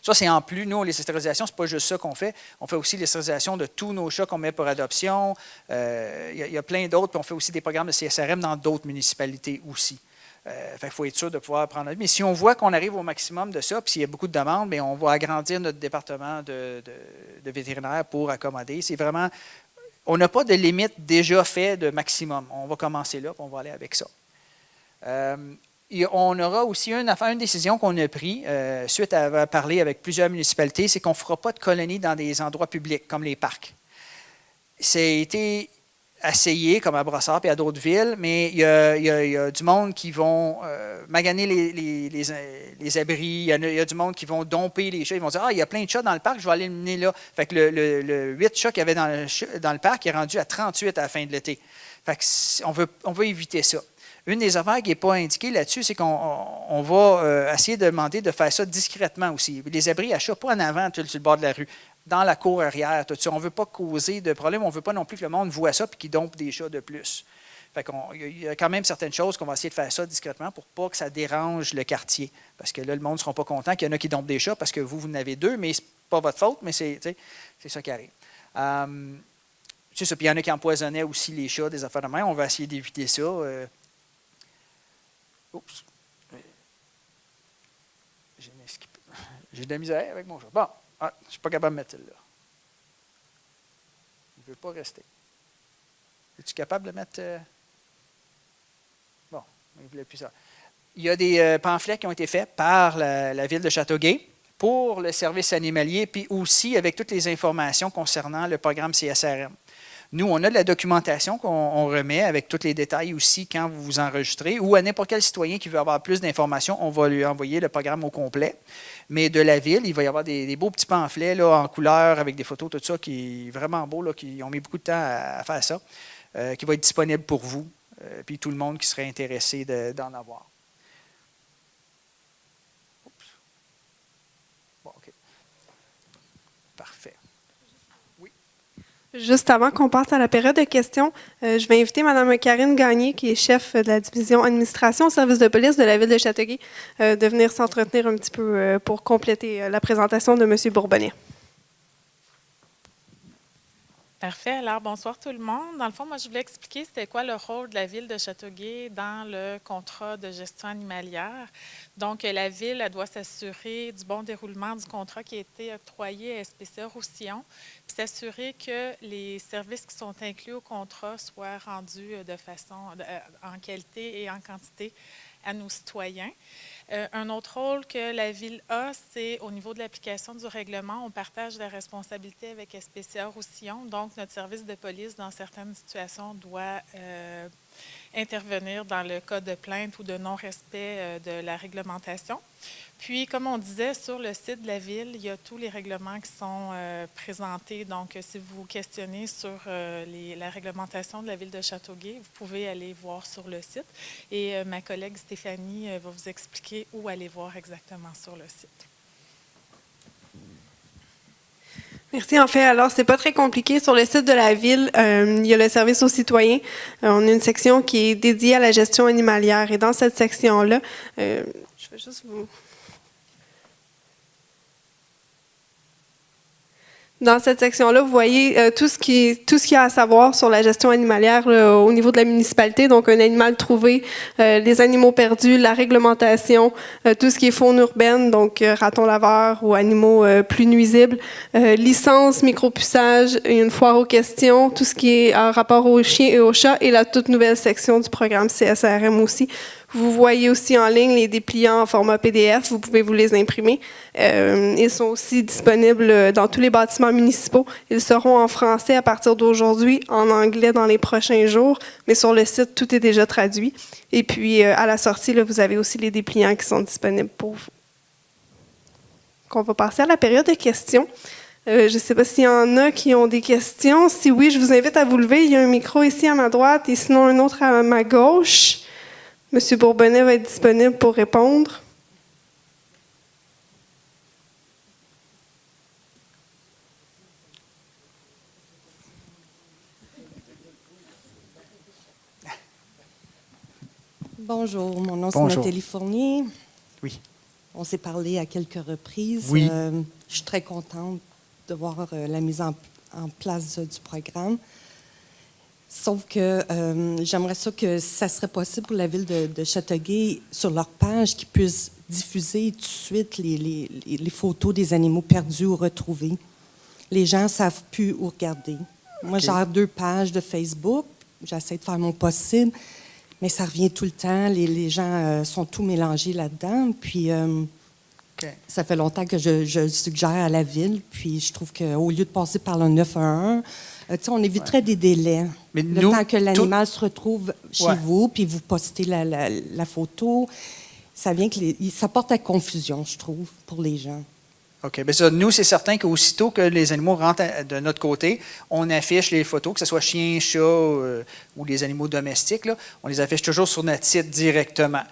Ça, c'est en plus. Nous, les stérilisations, ce n'est pas juste ça qu'on fait. On fait aussi les stérilisations de tous nos chats qu'on met pour adoption. Il y a plein d'autres. Puis on fait aussi des programmes de CSRM dans d'autres municipalités aussi. Il faut être sûr de pouvoir prendre. Mais si on voit qu'on arrive au maximum de ça, puis s'il y a beaucoup de demandes, bien, on va agrandir notre département de vétérinaires pour accommoder. C'est vraiment. On n'a pas de limite déjà fait de maximum. On va commencer là, puis on va aller avec ça. On aura aussi une décision qu'on a prise suite à avoir parlé avec plusieurs municipalités, c'est qu'on ne fera pas de colonies dans des endroits publics comme les parcs. Ça a été essayé comme à Brossard et à d'autres villes, mais il y a du monde qui vont maganer les abris, il y a du monde qui vont domper les chats, ils vont dire « Ah, il y a plein de chats dans le parc, je vais aller le mener là. » Fait que le 8 chats qu'il y avait dans le parc est rendu à 38 à la fin de l'été. Fait que on veut éviter ça. Une des affaires qui n'est pas indiquée là-dessus, c'est qu'on va essayer de demander de faire ça discrètement aussi. Les abris à chats, pas en avant, sur le bord de la rue, dans la cour arrière, tout ça. On ne veut pas causer de problème, on ne veut pas non plus que le monde voit ça et qu'il dompe des chats de plus. Fait il y a quand même certaines choses qu'on va essayer de faire ça discrètement pour pas que ça dérange le quartier. Parce que là, le monde ne sera pas content qu'il y en a qui dompent des chats parce que vous en avez 2, mais ce n'est pas votre faute, mais c'est ça qui arrive. C'est ça. Puis il y en a qui empoisonnaient aussi les chats, des affaires de même. On va essayer d'éviter ça. Oups. J'ai de la misère avec mon chat. Bon, je ne suis pas capable de mettre celle-là. Il ne veut pas rester. Es-tu capable de mettre. Bon, il ne voulait plus ça. Il y a des pamphlets qui ont été faits par la ville de Châteauguay pour le service animalier, puis aussi avec toutes les informations concernant le programme CSRM. Nous, on a de la documentation qu'on remet avec tous les détails aussi quand vous vous enregistrez, ou à n'importe quel citoyen qui veut avoir plus d'informations, on va lui envoyer le programme au complet. Mais de la ville, il va y avoir des beaux petits pamphlets là, en couleur avec des photos, tout ça, qui est vraiment beau, là, qui ont mis beaucoup de temps à faire ça, qui va être disponible pour vous, puis tout le monde qui serait intéressé d'en avoir. Oups. Bon, OK. Parfait. Juste avant qu'on passe à la période de questions, je vais inviter Mme Karine Gagné, qui est chef de la division administration au service de police de la ville de Châteauguay, de venir s'entretenir un petit peu pour compléter la présentation de M. Bourbonnais. Parfait. Alors, bonsoir tout le monde. Dans le fond, moi, je voulais expliquer c'était quoi le rôle de la Ville de Châteauguay dans le contrat de gestion animalière. Donc, la Ville elle doit s'assurer du bon déroulement du contrat qui a été octroyé à SPCA Roussillon, puis s'assurer que les services qui sont inclus au contrat soient rendus de façon, en qualité et en quantité à nos citoyens. Un autre rôle que la Ville a, c'est au niveau de l'application du règlement, on partage la responsabilité avec SPCA Roussillon. Donc, notre service de police, dans certaines situations, doit intervenir dans le cas de plainte ou de non-respect de la réglementation. Puis, comme on disait, sur le site de la Ville, il y a tous les règlements qui sont présentés. Donc, si vous questionnez sur la réglementation de la Ville de Châteauguay, vous pouvez aller voir sur le site. Et ma collègue Stéphanie va vous expliquer où aller voir exactement sur le site. Merci. En fait, alors, c'est pas très compliqué. Sur le site de la Ville, il y a le service aux citoyens. On a une section qui est dédiée à la gestion animalière. Et dans cette section-là, je vais juste vous... Dans cette section-là, vous voyez tout ce qu'il y a à savoir sur la gestion animalière au niveau de la municipalité. Donc, un animal trouvé, les animaux perdus, la réglementation, tout ce qui est faune urbaine, donc ratons laveurs ou animaux plus nuisibles, licence, micropuçage, une foire aux questions, tout ce qui est en rapport aux chiens et aux chats et la toute nouvelle section du programme CSRM aussi. Vous voyez aussi en ligne les dépliants en format PDF. Vous pouvez vous les imprimer. Ils sont aussi disponibles dans tous les bâtiments municipaux. Ils seront en français à partir d'aujourd'hui, en anglais dans les prochains jours, mais sur le site, tout est déjà traduit. Et puis, à la sortie, là, vous avez aussi les dépliants qui sont disponibles pour vous. Donc, on va passer à la période de questions. Je ne sais pas s'il y en a qui ont des questions. Si oui, je vous invite à vous lever. Il y a un micro ici à ma droite et sinon un autre à ma gauche. Monsieur Bourbonnais va être disponible pour répondre. Bonjour, mon nom c'est Nathalie Fournier. Oui. On s'est parlé à quelques reprises. Oui. Je suis très contente de voir la mise en place du programme. Sauf que j'aimerais ça que ça serait possible pour la Ville de Châteauguay, sur leur page, qu'ils puissent diffuser tout de suite les photos des animaux perdus ou retrouvés. Les gens ne savent plus où regarder. Moi, j'ai 2 pages de Facebook. J'essaie de faire mon possible, mais ça revient tout le temps. Les gens sont tout mélangés là-dedans. Puis, ça fait longtemps que je le suggère à la Ville. Puis, je trouve qu'au lieu de passer par le 911, on éviterait des délais. Mais le temps que l'animal se retrouve chez vous, puis vous postez la photo, ça vient que ça porte à confusion, je trouve, pour les gens. OK. Bien ça, nous, c'est certain qu'aussitôt que les animaux rentrent de notre côté, on affiche les photos, que ce soit chien, chat ou les animaux domestiques, là, on les affiche toujours sur notre site directement.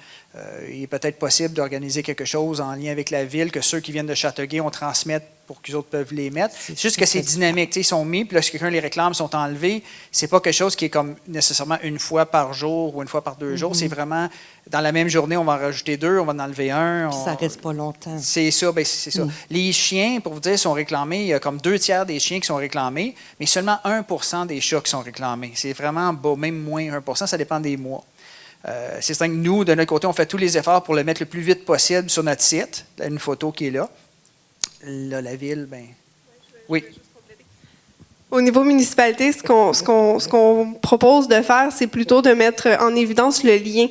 Il est peut-être possible d'organiser quelque chose en lien avec la Ville, que ceux qui viennent de Châteauguay, on transmette pour qu'ils autres peuvent les mettre. C'est juste que c'est dynamique. Ils sont mis, puis là, si quelqu'un les réclame, ils sont enlevés. C'est pas quelque chose qui est comme nécessairement une fois par jour ou une fois par 2 jours. C'est vraiment, dans la même journée, on va en rajouter 2, on va en enlever un. Ça reste pas longtemps. C'est ça, bien, c'est ça. Les chiens, pour vous dire, sont réclamés. Il y a comme 2/3 des chiens qui sont réclamés, mais seulement 1% des chats qui sont réclamés. C'est vraiment bas, même moins 1%, ça dépend des mois. C'est certain que nous, de notre côté, on fait tous les efforts pour le mettre le plus vite possible sur notre site. Là, une photo qui est là. Là, la Ville, bien... Oui. Au niveau municipalité, ce qu'on propose de faire, c'est plutôt de mettre en évidence le lien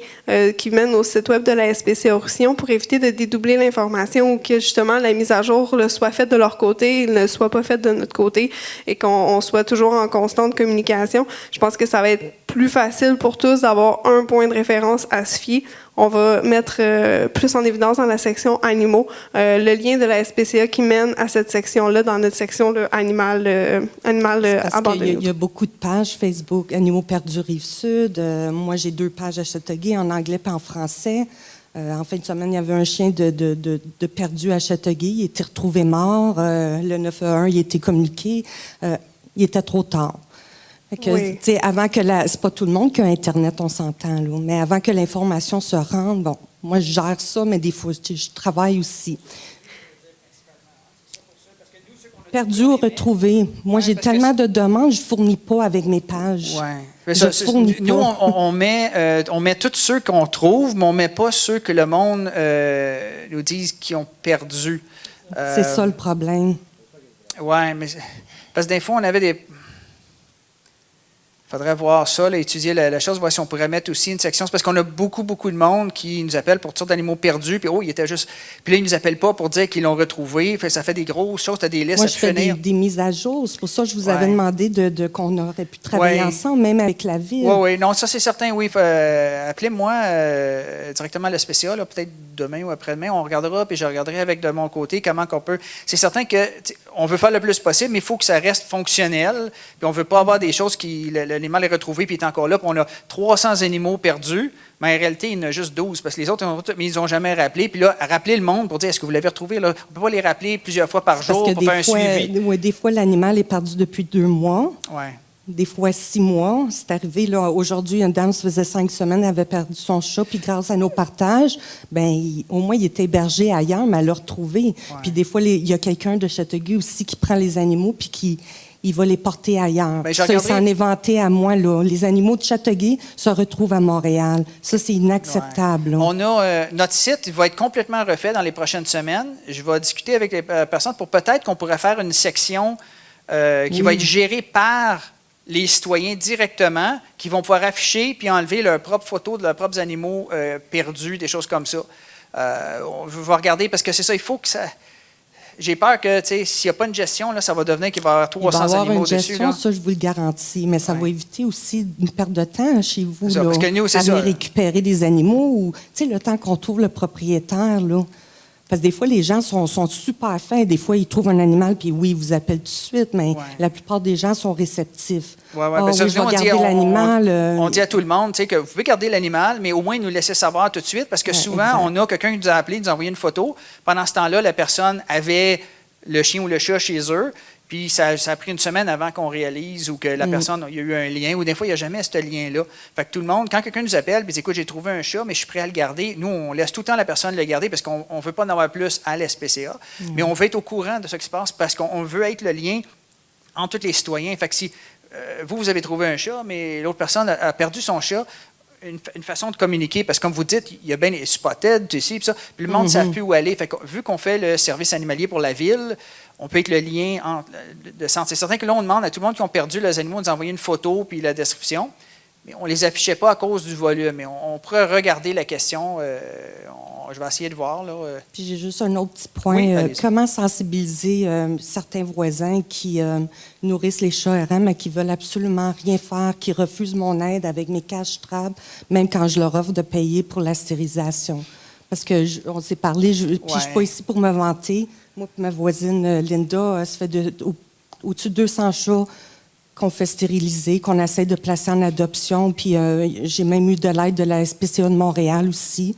qui mène au site web de la SPCA Roussillon pour éviter de dédoubler l'information ou que justement la mise à jour soit faite de leur côté et ne soit pas faite de notre côté et qu'on soit toujours en constante communication. Je pense que ça va être plus facile pour tous d'avoir un point de référence à se fier. On va mettre plus en évidence dans la section animaux le lien de la SPCA qui mène à cette section-là, dans notre section animal abandonné. Il y a beaucoup de pages Facebook, Animaux perdus Rive-Sud. Moi, j'ai 2 pages à Châteauguay en anglais et en français. En fin de semaine, il y avait un chien de perdu à Châteauguay. Il était retrouvé mort. Le 911, il a été communiqué. Il était trop tard. Avant que c'est pas tout le monde qui a Internet, on s'entend, là, mais avant que l'information se rende, bon, moi, je gère ça, mais des fois, je travaille aussi. Parce que nous, ceux qu'on Perdu ou retrouvé. Moi, j'ai parce que tellement de demandes, je ne fournis pas avec mes pages. Ouais. Fournis Nous, pas. on met tous ceux qu'on trouve, mais on ne met pas ceux que le monde nous dit qui ont perdu. C'est ça le problème. Oui, mais parce que des fois, on avait des. Il faudrait voir ça, là, étudier la chose, voir si on pourrait mettre aussi une section. C'est parce qu'on a beaucoup de monde qui nous appelle pour toutes sortes d'animaux perdus. Puis, il était juste. Puis là, ils ne nous appellent pas pour dire qu'ils l'ont retrouvé. Ça fait des grosses choses, tu as des listes Moi, à je fais finir. des mises à jour. C'est pour ça que je vous avais demandé qu'on aurait pu travailler ensemble, même avec la ville. Oui. Non, ça, c'est certain, oui. Appelez-moi directement à la SPCA, peut-être demain ou après-demain. On regardera, puis je regarderai avec de mon côté comment qu'on peut. C'est certain qu'on veut faire le plus possible, mais il faut que ça reste fonctionnel. Puis on ne veut pas avoir des choses qui. L'animal est retrouvé, puis il est encore là. Puis on a 300 animaux perdus, mais en réalité, il y en a juste 12, parce que les autres, ils n'ont jamais rappelé. Puis là, rappeler le monde pour dire, est-ce que vous l'avez retrouvé? Là? On ne peut pas les rappeler plusieurs fois par jour pour faire un suivi. Oui, des fois, l'animal est perdu depuis 2 mois. Ouais. Des fois 6 mois. C'est arrivé, là, aujourd'hui, une dame, ça faisait 5 semaines, elle avait perdu son chat, puis grâce à nos partages, au moins, il était hébergé ailleurs, mais elle l'a retrouvé. Ouais. Puis des fois, il y a quelqu'un de Châteauguay aussi qui prend les animaux, puis il va les porter ailleurs. Ça, il s'en est vanté à moi, là. Les animaux de Châteauguay se retrouvent à Montréal. Ça, c'est inacceptable. Ouais. On a notre site, il va être complètement refait dans les prochaines semaines. Je vais discuter avec les personnes pour peut-être qu'on pourrait faire une section qui va être gérée par les citoyens directement, qui vont pouvoir afficher puis enlever leurs propres photos de leurs propres animaux perdus, des choses comme ça. On va regarder, parce que c'est ça, il faut que ça... J'ai peur que, s'il n'y a pas une gestion, là, ça va devenir qu'il va y avoir 300 animaux dessus. Il va y avoir une gestion, ça, je vous le garantis, mais ça va éviter aussi une perte de temps chez vous, là, parce que nous, c'est aller récupérer des animaux, ou le temps qu'on trouve le propriétaire, là. Parce que des fois, les gens sont super fins. Des fois, ils trouvent un animal, puis oui, ils vous appellent tout de suite, mais la plupart des gens sont réceptifs. Oui, je vais garder l'animal. On dit à tout le monde que vous pouvez garder l'animal, mais au moins nous laisser savoir tout de suite, parce que souvent, on a quelqu'un qui nous a appelé, nous a envoyé une photo. Pendant ce temps-là, la personne avait le chien ou le chat chez eux, puis ça a pris une semaine avant qu'on réalise ou que la personne, il y a eu un lien, ou des fois, il n'y a jamais ce lien-là. Fait que tout le monde, quand quelqu'un nous appelle, puis dit, écoute, j'ai trouvé un chat, mais je suis prêt à le garder, nous, on laisse tout le temps la personne le garder parce qu'on ne veut pas en avoir plus à l'SPCA, mais on veut être au courant de ce qui se passe parce qu'on veut être le lien entre tous les citoyens. Fait que si vous avez trouvé un chat, mais l'autre personne a perdu son chat, une façon de communiquer, parce que comme vous dites, il y a bien les spotted, ici, puis ça, puis le monde ne sait plus où aller. Fait que, vu qu'on fait le service animalier pour la ville, on peut être le lien de santé. C'est certain que là, on demande à tout le monde qui ont perdu leurs animaux de nous envoyer une photo puis la description, mais on ne les affichait pas à cause du volume. Mais on pourrait regarder la question. Je vais essayer de voir. Là. Puis j'ai juste un autre petit point. Oui, comment sensibiliser certains voisins qui nourrissent les chats errants, mais qui veulent absolument rien faire, qui refusent mon aide avec mes cash traps, même quand je leur offre de payer pour la stérilisation. Parce qu'on s'est parlé, puis je ne suis pas ici pour me vanter. Moi et ma voisine Linda, ça fait au-dessus de 200 chats qu'on fait stériliser, qu'on essaie de placer en adoption. Puis j'ai même eu de l'aide de la SPCA de Montréal aussi.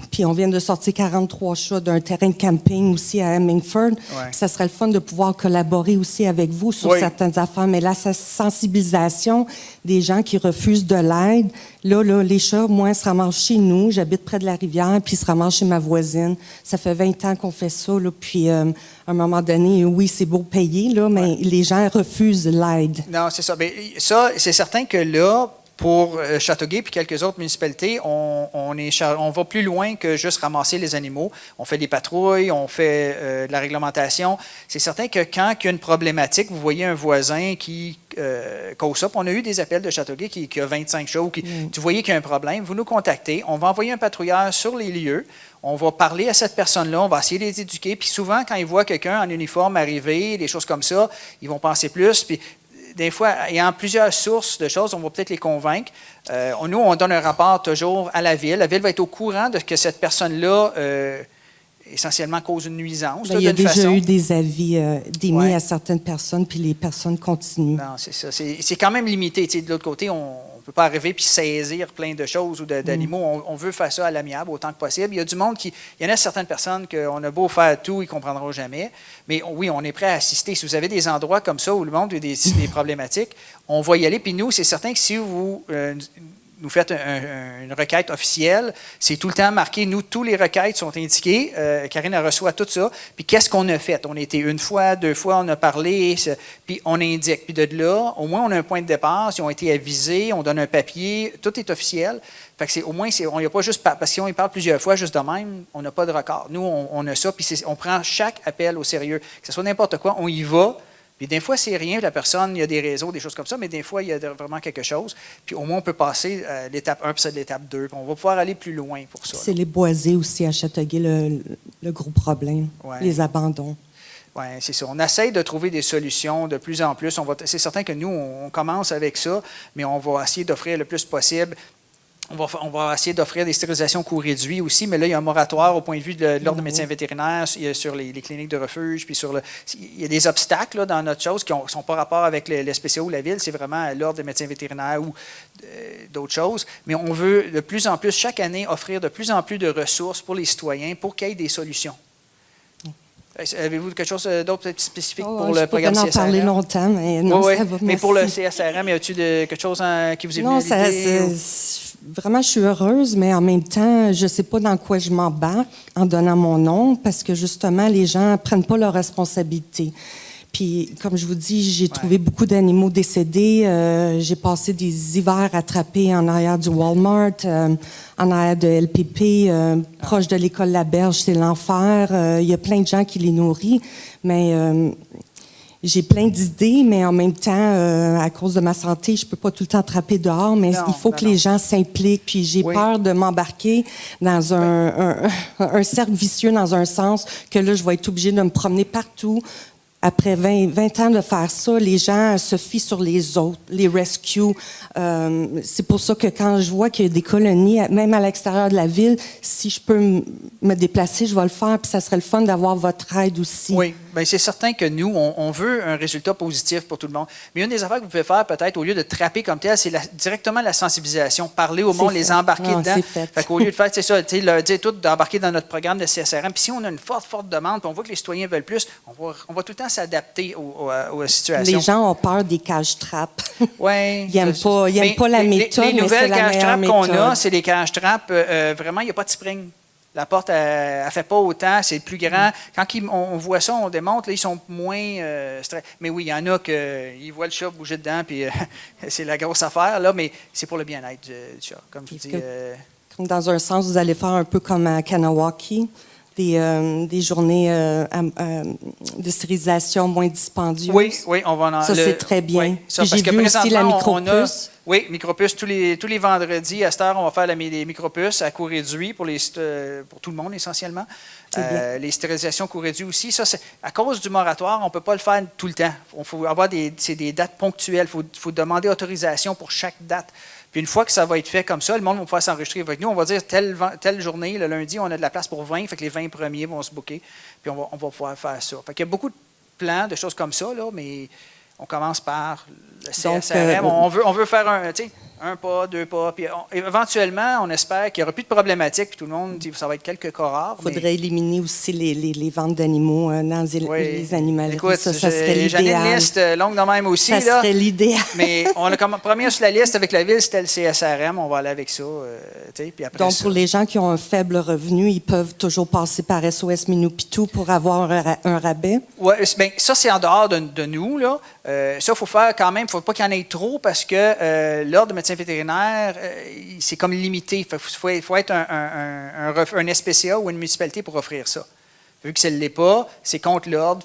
Puis on vient de sortir 43 chats d'un terrain de camping aussi à Hemingford. Ça serait le fun de pouvoir collaborer aussi avec vous sur certaines affaires. Mais la sensibilisation des gens qui refusent de l'aide, là, les chats, moi, se ramassent chez nous. J'habite près de la rivière, puis ils se ramassent chez ma voisine. Ça fait 20 ans qu'on fait ça. Là, puis à un moment donné, oui, c'est beau payer, là, mais les gens refusent l'aide. Non, c'est ça. Bien, ça, c'est certain que là, pour Châteauguay puis quelques autres municipalités, on va plus loin que juste ramasser les animaux. On fait des patrouilles, on fait de la réglementation. C'est certain que quand il y a une problématique, vous voyez un voisin qui cause ça. Puis on a eu des appels de Châteauguay qui a 25 chats ou vous voyez qu'il y a un problème, vous nous contactez. On va envoyer un patrouilleur sur les lieux. On va parler à cette personne-là, on va essayer de les éduquer. Puis souvent, quand ils voient quelqu'un en uniforme arriver, des choses comme ça, ils vont penser plus. Puis des fois, ayant plusieurs sources de choses, on va peut-être les convaincre. Nous, on donne un rapport toujours à la ville. La ville va être au courant de que cette personne-là, essentiellement, cause une nuisance. Il y a déjà eu des avis d'émis à certaines personnes, puis les personnes continuent. Non, c'est ça. C'est quand même limité. De l'autre côté, on ne peut pas arriver puis saisir plein de choses ou d'animaux. On veut faire ça à l'amiable autant que possible. Il y a du monde il y en a certaines personnes qu'on a beau faire tout, ils ne comprendront jamais. Mais oui, on est prêt à assister. Si vous avez des endroits comme ça où le monde a des problématiques, on va y aller. Puis nous, c'est certain que si vous nous faites une requête officielle, c'est tout le temps marqué. Nous, tous les requêtes sont indiquées. Karine elle reçoit tout ça. Puis qu'est-ce qu'on a fait? On a été 1 fois, 2 fois, on a parlé, puis on indique. Puis de là, au moins, on a un point de départ. Ils ont été avisés, on donne un papier, tout est officiel. Fait que au moins, on n'y a pas juste parce que si on y parle plusieurs fois, juste de même, on n'a pas de record. Nous, on a ça, puis on prend chaque appel au sérieux. Que ce soit n'importe quoi, on y va. Puis des fois, c'est rien, la personne, il y a des réseaux, des choses comme ça, mais des fois, il y a vraiment quelque chose. Puis au moins, on peut passer l'étape 1 puis ça de l'étape 2. Puis on va pouvoir aller plus loin pour ça. C'est les boisés aussi à Châteauguay, le gros problème, les abandons. Oui, c'est ça. On essaye de trouver des solutions de plus en plus. C'est certain que nous, on commence avec ça, mais on va essayer d'offrir le plus possible. On va essayer d'offrir des stérilisations coût réduit aussi, mais là, il y a un moratoire au point de vue de l'Ordre des médecins vétérinaires sur les cliniques de refuge, puis il y a des obstacles là, dans notre chose qui ne sont pas rapport avec les SPCA ou la ville, c'est vraiment l'Ordre des médecins vétérinaires ou d'autres choses. Mais on veut de plus en plus, chaque année, offrir de plus en plus de ressources pour les citoyens pour qu'il y ait des solutions. Avez-vous quelque chose d'autre spécifique pour le programme CSRM? Je pourrais en parler longtemps, mais non, ça va. Mais pour le CSRM, y a-t-il quelque chose qui vous est venu à l'idée? Vraiment, je suis heureuse, mais en même temps, je ne sais pas dans quoi je m'embarque en donnant mon nom, parce que justement, les gens ne prennent pas leurs responsabilités. Puis, comme je vous dis, j'ai trouvé beaucoup d'animaux décédés. J'ai passé des hivers attrapés en arrière du Walmart, en arrière de LPP, proche de l'école Laberge, c'est l'enfer. Il y a plein de gens qui les nourrissent, mais j'ai plein d'idées, mais en même temps, à cause de ma santé, je ne peux pas tout le temps attraper dehors, mais il faut que les gens s'impliquent. Puis j'ai peur de m'embarquer dans un cercle vicieux, dans un sens, que là, je vais être obligée de me promener partout. Après 20 ans de faire ça, les gens se fient sur les autres, les rescues. C'est pour ça que quand je vois qu'il y a des colonies, même à l'extérieur de la ville, si je peux me déplacer, je vais le faire. Puis ça serait le fun d'avoir votre aide aussi. Oui, bien, c'est certain que nous, on veut un résultat positif pour tout le monde. Mais une des affaires que vous pouvez faire, peut-être, au lieu de trapper comme tel, c'est directement la sensibilisation. Parler au monde, les embarquer dedans. C'est fait. Fait qu'au lieu de faire, c'est ça, leur dire tout, d'embarquer dans notre programme de CSRM. Puis si on a une forte demande, puis on voit que les citoyens veulent plus, on va tout le temps s'adapter aux situations. Les gens ont peur des cages-trappes. Oui. Ils n'aiment pas la méthode, les nouvelles cages-trappes qu'on a, c'est des cages-trappes, vraiment, il n'y a pas de spring. La porte, elle ne fait pas autant, c'est plus grand. Quand on voit ça, on démonte, là, ils sont moins mais oui, il y en a qui voient le chat bouger dedans, puis c'est la grosse affaire, là, mais c'est pour le bien-être du chat. Comme je dis. Comme dans un sens, vous allez faire un peu comme à Kanawaki, des journées de stérilisation moins dispendieuses. Oui, on va en... Ça, c'est très bien. Oui, ça, j'ai vu aussi la micropuce. Oui, micropuce, tous les vendredis, à cette heure, on va faire les micropuces à coût réduit pour tout le monde, essentiellement. Les stérilisations coût réduit aussi. Ça, à cause du moratoire, on ne peut pas le faire tout le temps. Il faut avoir des dates ponctuelles. Il faut demander autorisation pour chaque date. Puis une fois que ça va être fait comme ça, le monde va pouvoir s'enregistrer avec nous. On va dire telle journée, le lundi, on a de la place pour 20, fait que les 20 premiers vont se booker, puis on va pouvoir faire ça. Fait qu'il y a beaucoup de plans, de choses comme ça, là, mais on commence par le CSRM. On veut faire un pas, 2 pas, puis éventuellement, on espère qu'il n'y aura plus de problématiques, puis tout le monde, ça va être quelques cas rares. Il faudrait éliminer aussi les ventes d'animaux dans les animaleries. Écoute, ça serait l'idéal. J'en ai une liste longue de même aussi. Ça serait l'idéal. Mais on a comme premier sur la liste avec la ville, c'était le CSRM. On va aller avec ça. Puis après donc, pour les gens qui ont un faible revenu, ils peuvent toujours passer par SOS Minupitou pour avoir un rabais? Oui, bien, ça, c'est en dehors de nous, là. Ça, il faut faire quand même, il ne faut pas qu'il y en ait trop parce que l'Ordre de médecins vétérinaires, c'est comme limité. Il faut être un SPCA ou une municipalité pour offrir ça. Vu que ce ne l'est pas, c'est contre l'Ordre.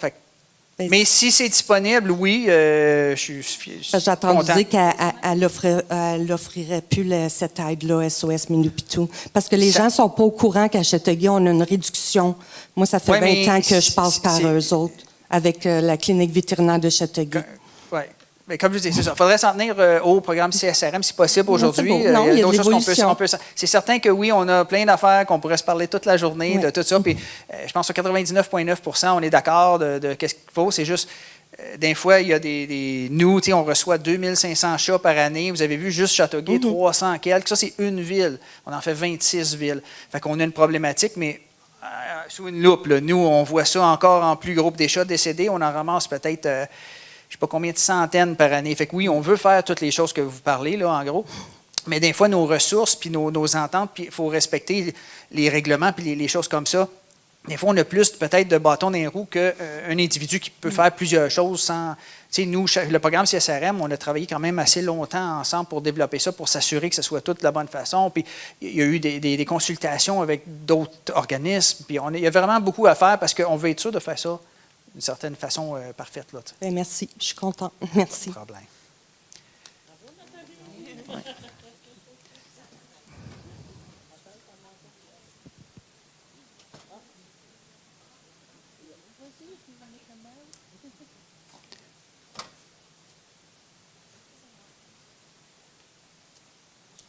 Mais si c'est disponible, oui, je suis j'ai entendu qu'elle n'offrirait plus cette aide-là, SOS Minupitou. Parce que les gens ne sont pas au courant qu'à Châteauguay, on a une réduction. Moi, ça fait 20 ans que je passe par eux autres, avec la clinique vétérinaire de Châteauguay. Oui. Mais comme je dis, c'est ça. Il faudrait s'en tenir au programme CSRM si possible aujourd'hui. Il y a d'autres choses qu'on peut. C'est certain que oui, on a plein d'affaires qu'on pourrait se parler toute la journée de tout ça. Puis je pense que 99,9 % on est d'accord de qu'est-ce qu'il faut. C'est juste, des fois, il y a nous, on reçoit 2500 chats par année. Vous avez vu juste Châteauguay, 300 quelques. Ça, c'est une ville. On en fait 26 villes. Fait qu'on a une problématique, mais sous une loupe. Là. Nous, on voit ça encore en plus gros. Des chats décédés, on en ramasse peut-être... je ne sais pas combien de centaines par année. Fait que oui, on veut faire toutes les choses que vous parlez, là, en gros. Mais des fois, nos ressources, puis nos ententes, puis il faut respecter les règlements, puis les choses comme ça. Des fois, on a plus peut-être de bâtons dans les roues qu'un individu qui peut faire plusieurs choses sans... Tu sais, nous, le programme CSRM, on a travaillé quand même assez longtemps ensemble pour développer ça, pour s'assurer que ce soit tout de la bonne façon. Puis il y a eu des consultations avec d'autres organismes. Puis il y a vraiment beaucoup à faire parce qu'on veut être sûr de faire ça d'une certaine façon parfaite. Là, Bien, merci, je suis contente. Merci. pas de problème.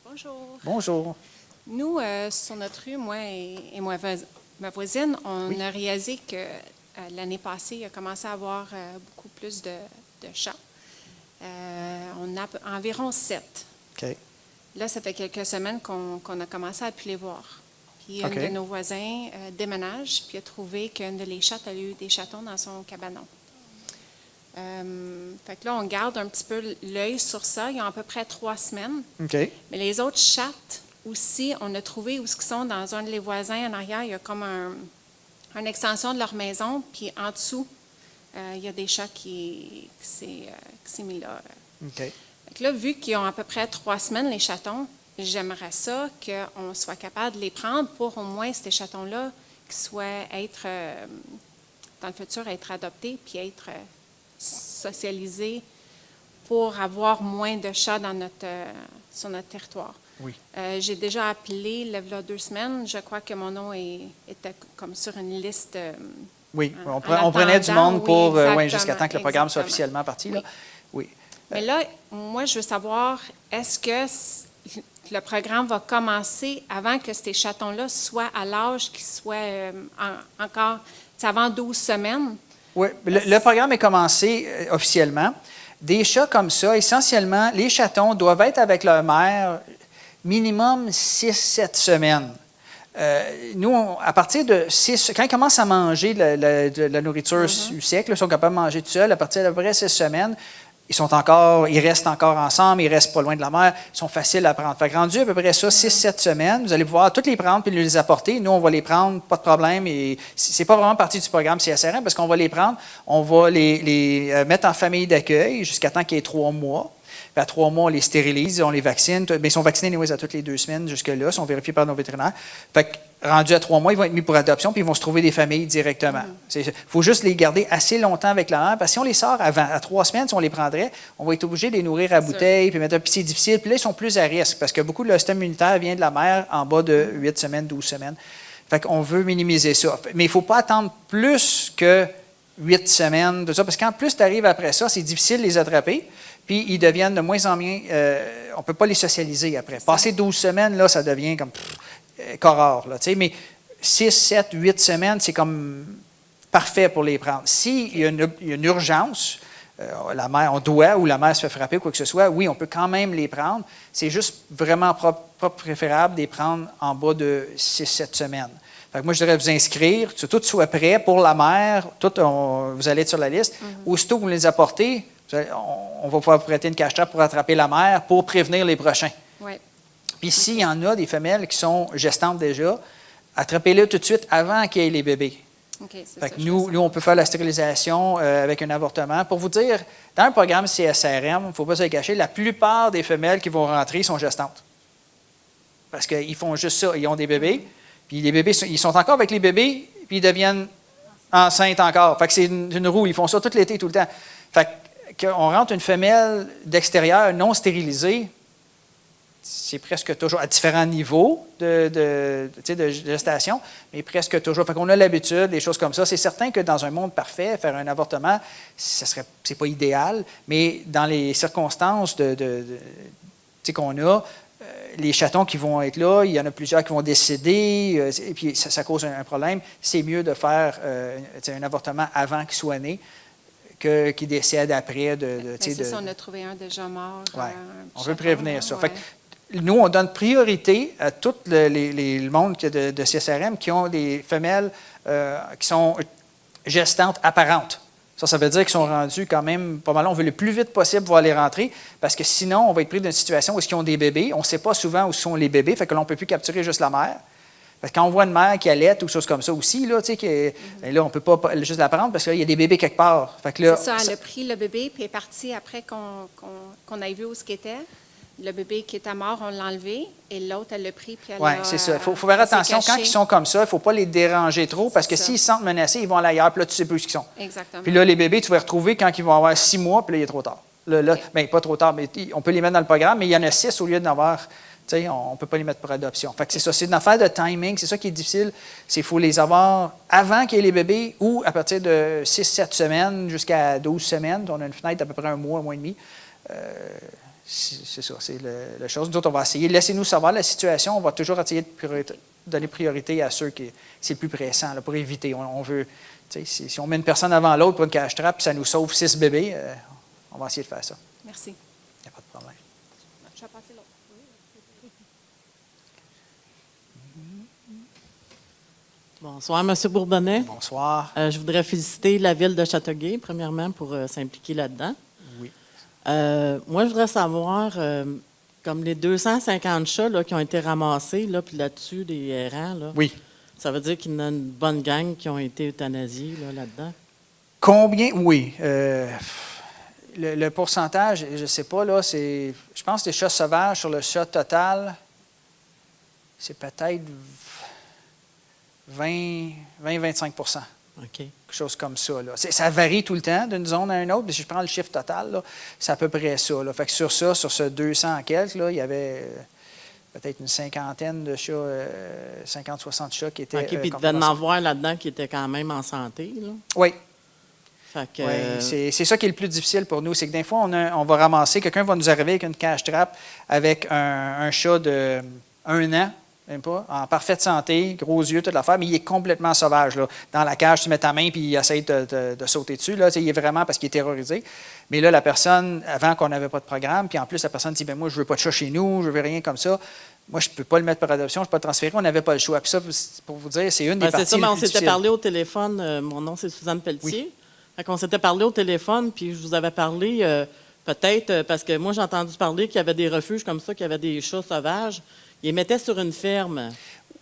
Bonjour. Bonjour. Nous, sur notre rue, moi et ma voisine, on a réalisé que l'année passée, il a commencé à avoir beaucoup plus de chats. On a environ 7. OK. Là, ça fait quelques semaines qu'on a commencé à plus les voir. Puis OK. un de nos voisins déménage, puis a trouvé qu'une de les chattes a eu des chatons dans son cabanon. Fait que là, on garde un petit peu l'œil sur ça. Il y a à peu près 3 semaines. OK. Mais les autres chattes aussi, on a trouvé où ils sont dans un de les voisins en arrière. Il y a comme une extension de leur maison, puis en dessous, il y a des chats qui s'est mis là. OK. Fait que là, vu qu'ils ont à peu près 3 semaines, les chatons, j'aimerais ça qu'on soit capable de les prendre pour au moins ces chatons-là qui soient dans le futur, être adoptés, puis être socialisés pour avoir moins de chats sur notre territoire. Oui. J'ai déjà appelé, il y a 2 semaines, je crois que mon nom était comme sur une liste. Oui, en on prenait du attendant, monde pour, oui, jusqu'à temps que le programme soit exactement. officiellement parti. Là. Oui. Mais là, moi, je veux savoir, est-ce que le programme va commencer avant que ces chatons-là soient à l'âge qu'ils soient encore, avant 12 semaines? Oui, le programme est commencé officiellement. Des chats comme ça, essentiellement, les chatons doivent être avec leur mère minimum 6-7 semaines. Nous, à partir de 6, quand ils commencent à manger de la nourriture sec, ils sont capables de manger tout seuls, à partir d'à peu près 6 semaines, ils restent encore ensemble, ils restent pas loin de la mère, ils sont faciles à prendre. Fait que rendu à peu près ça, 6-7 semaines, vous allez pouvoir toutes les prendre puis nous les apporter. Nous, on va les prendre, pas de problème. Et c'est pas vraiment partie du programme CSRM parce qu'on va les prendre, on va les mettre en famille d'accueil jusqu'à temps qu'il y ait 3 mois. Puis à 3 mois, on les stérilise, on les vaccine. Mais ils sont vaccinés à toutes les 2 semaines jusque-là, ils sont vérifiés par nos vétérinaires. Fait que rendu à 3 mois, ils vont être mis pour adoption, puis ils vont se trouver des familles directement. Il faut juste les garder assez longtemps avec la mère, parce que si on les sort avant, à 3 semaines, si on les prendrait, on va être obligé de les nourrir à bouteille, puis mettre un petit difficile. Puis là, ils sont plus à risque, parce que beaucoup de leur système immunitaire vient de la mère en bas de 8 semaines, 12 semaines. Fait qu'on veut minimiser ça. Mais il ne faut pas attendre plus que 8 semaines, tout ça, parce qu'en plus, tu arrives après ça, c'est difficile de les attraper. Puis ils deviennent de moins en moins... on ne peut pas les socialiser après. Passer 12 semaines, là, ça devient comme corps rare, là, mais 6, 7, 8 semaines, c'est comme parfait pour les prendre. S'il y a une urgence, la mère, on doit, ou la mère se fait frapper ou quoi que ce soit, oui, on peut quand même les prendre. C'est juste vraiment pas préférable de les prendre en bas de 6, 7 semaines. Fait que moi, je devrais vous inscrire, que tout soit prêt pour la mère, vous allez être sur la liste. Aussitôt que vous les apportez, on va pouvoir vous prêter une cache-trappe pour attraper la mère pour prévenir les prochains. Oui. Puis s'il y en a des femelles qui sont gestantes déjà, attrapez-les tout de suite avant qu'il y ait les bébés. Okay, fait que nous, on peut faire la stérilisation avec un avortement. Pour vous dire, dans le programme CSRM, il ne faut pas se le cacher, la plupart des femelles qui vont rentrer sont gestantes. Parce qu'ils font juste ça, ils ont des bébés, puis les bébés, ils sont encore avec les bébés, puis ils deviennent enceintes encore. Fait que c'est une roue, ils font ça tout l'été, tout le temps. Fait qu'on rentre une femelle d'extérieur non stérilisée, c'est presque toujours à différents niveaux de gestation, mais presque toujours. Fait qu'on a l'habitude, des choses comme ça. C'est certain que dans un monde parfait, faire un avortement, c'est pas idéal, mais dans les circonstances qu'on a, les chatons qui vont être là, il y en a plusieurs qui vont décéder, et puis ça cause un problème. C'est mieux de faire un avortement avant qu'il soit né qui décède après. C'est ça, on a trouvé un déjà mort. Ouais. On veut chaton, prévenir ça. Ouais. Fait que nous, on donne priorité à tout le monde de CSRM qui ont des femelles qui sont gestantes apparentes. Ça veut dire qu'ils sont rendus quand même pas mal. On veut le plus vite possible voir les rentrer parce que sinon, on va être pris dans une situation où ils ont des bébés. On ne sait pas souvent où sont les bébés, fait que là, on ne peut plus capturer juste la mère. Parce que quand on voit une mère qui allait ou quelque chose comme ça aussi, là, là on ne peut pas juste la prendre parce qu'il y a des bébés quelque part. Fait que là, c'est ça, elle a pris le bébé puis est partie après qu'on ait vu où ce qu'il était. Le bébé qui était mort, on l'a enlevé et l'autre, elle l'a pris puis elle oui, l'a... c'est ça. Il faut faire attention. Quand ils sont comme ça, il ne faut pas les déranger trop parce que s'ils se sentent menacés, ils vont aller ailleurs puis là, tu ne sais plus où ils sont. Exactement. Puis là, les bébés, tu vas les retrouver quand ils vont avoir 6 mois puis là, il est trop tard. Là, bien, pas trop tard, mais on peut les mettre dans le programme, mais il y en a 6 au lieu d'en avoir... on ne peut pas les mettre pour adoption. Fait que c'est ça, c'est une affaire de timing, c'est ça qui est difficile. Il faut les avoir avant qu'il y ait les bébés ou à partir de 6-7 semaines jusqu'à 12 semaines. On a une fenêtre d'à peu près un mois et demi. C'est ça, c'est la chose. Nous autres, on va essayer. Laissez-nous savoir la situation. On va toujours essayer de donner priorité à ceux qui c'est le plus pressant là, pour éviter. On veut, si on met une personne avant l'autre pour une cache trappe et ça nous sauve 6 bébés, on va essayer de faire ça. Merci. Il n'y a pas de problème. Je vais passer l'autre. Bonsoir, M. Bourbonnais. Bonsoir. Je voudrais féliciter la Ville de Châteauguay, premièrement, pour s'impliquer là-dedans. Oui. Moi, je voudrais savoir, comme les 250 chats là, qui ont été ramassés, là, puis là-dessus, des errants, là, Oui. ça veut dire qu'il y en a une bonne gang qui ont été euthanasiés là-dedans? Combien? Oui. Le pourcentage, je ne sais pas, là, c'est. Je pense que les chats sauvages sur le chat total, c'est peut-être 20-25 OK. quelque chose comme ça. Là. Ça varie tout le temps d'une zone à une autre, mais si je prends le chiffre total, là, c'est à peu près ça. Là. Fait que sur ce 200 quelques, là, il y avait peut-être une cinquantaine de chats, 50-60 chats qui étaient. OK, puis il devait en avoir là-dedans qui étaient quand même en santé, là. Oui. Fait que, Oui, c'est ça qui est le plus difficile pour nous. C'est que des fois, on va ramasser, quelqu'un va nous arriver avec une cache trappe avec un chat de 1 an, même pas, en parfaite santé, gros yeux, toute l'affaire, mais il est complètement sauvage. Là. Dans la cage, tu mets ta main puis il essaie de sauter dessus. Là, il est vraiment parce qu'il est terrorisé. Mais là, la personne, avant qu'on n'avait pas de programme, puis en plus, la personne dit, moi, je ne veux pas de chat chez nous, je ne veux rien comme ça. Moi, je ne peux pas le mettre par adoption, je ne peux pas le transférer. On n'avait pas le choix. Puis ça, pour vous dire, c'est une des parties c'est ça, mais les on plus s'était difficiles. parlé au téléphone. Mon nom, c'est Suzanne Pelletier. Fait qu'on s'était parlé au téléphone, puis je vous avais parlé, peut-être, parce que moi, j'ai entendu parler qu'il y avait des refuges comme ça, qu'il y avait des chats sauvages. Ils les mettaient sur une ferme.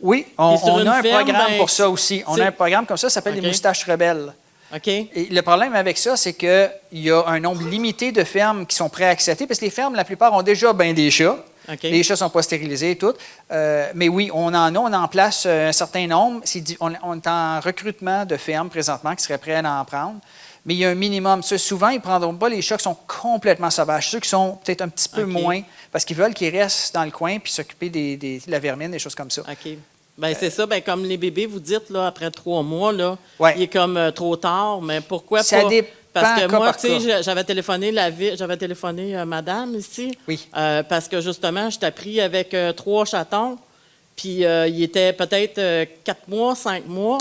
Oui, on a un programme pour ça aussi. On a un programme comme ça s'appelle les moustaches rebelles. OK. Et le problème avec ça, c'est qu'il y a un nombre limité de fermes qui sont prêtes à accepter, parce que les fermes, la plupart, ont déjà bien des chats. Okay. Les chats ne sont pas stérilisés et tout. Mais oui, on en place un certain nombre. On est en recrutement de fermes présentement qui seraient prêtes à en prendre. Mais il y a un minimum. Souvent, ils ne prendront pas les chats qui sont complètement sauvages. Ceux qui sont peut-être un petit peu moins, parce qu'ils veulent qu'ils restent dans le coin puis s'occuper de la vermine, des choses comme ça. OK. Bien, c'est ça. Bien, comme les bébés, vous dites, là, après 3 mois, là, Ouais. il est comme trop tard. Mais pourquoi Ça pas? dépend Parce que cas moi, par tu sais, j'avais téléphoné madame ici. Oui. Parce que justement, j'étais pris avec 3 chatons. Puis il était peut-être 4 mois, 5 mois,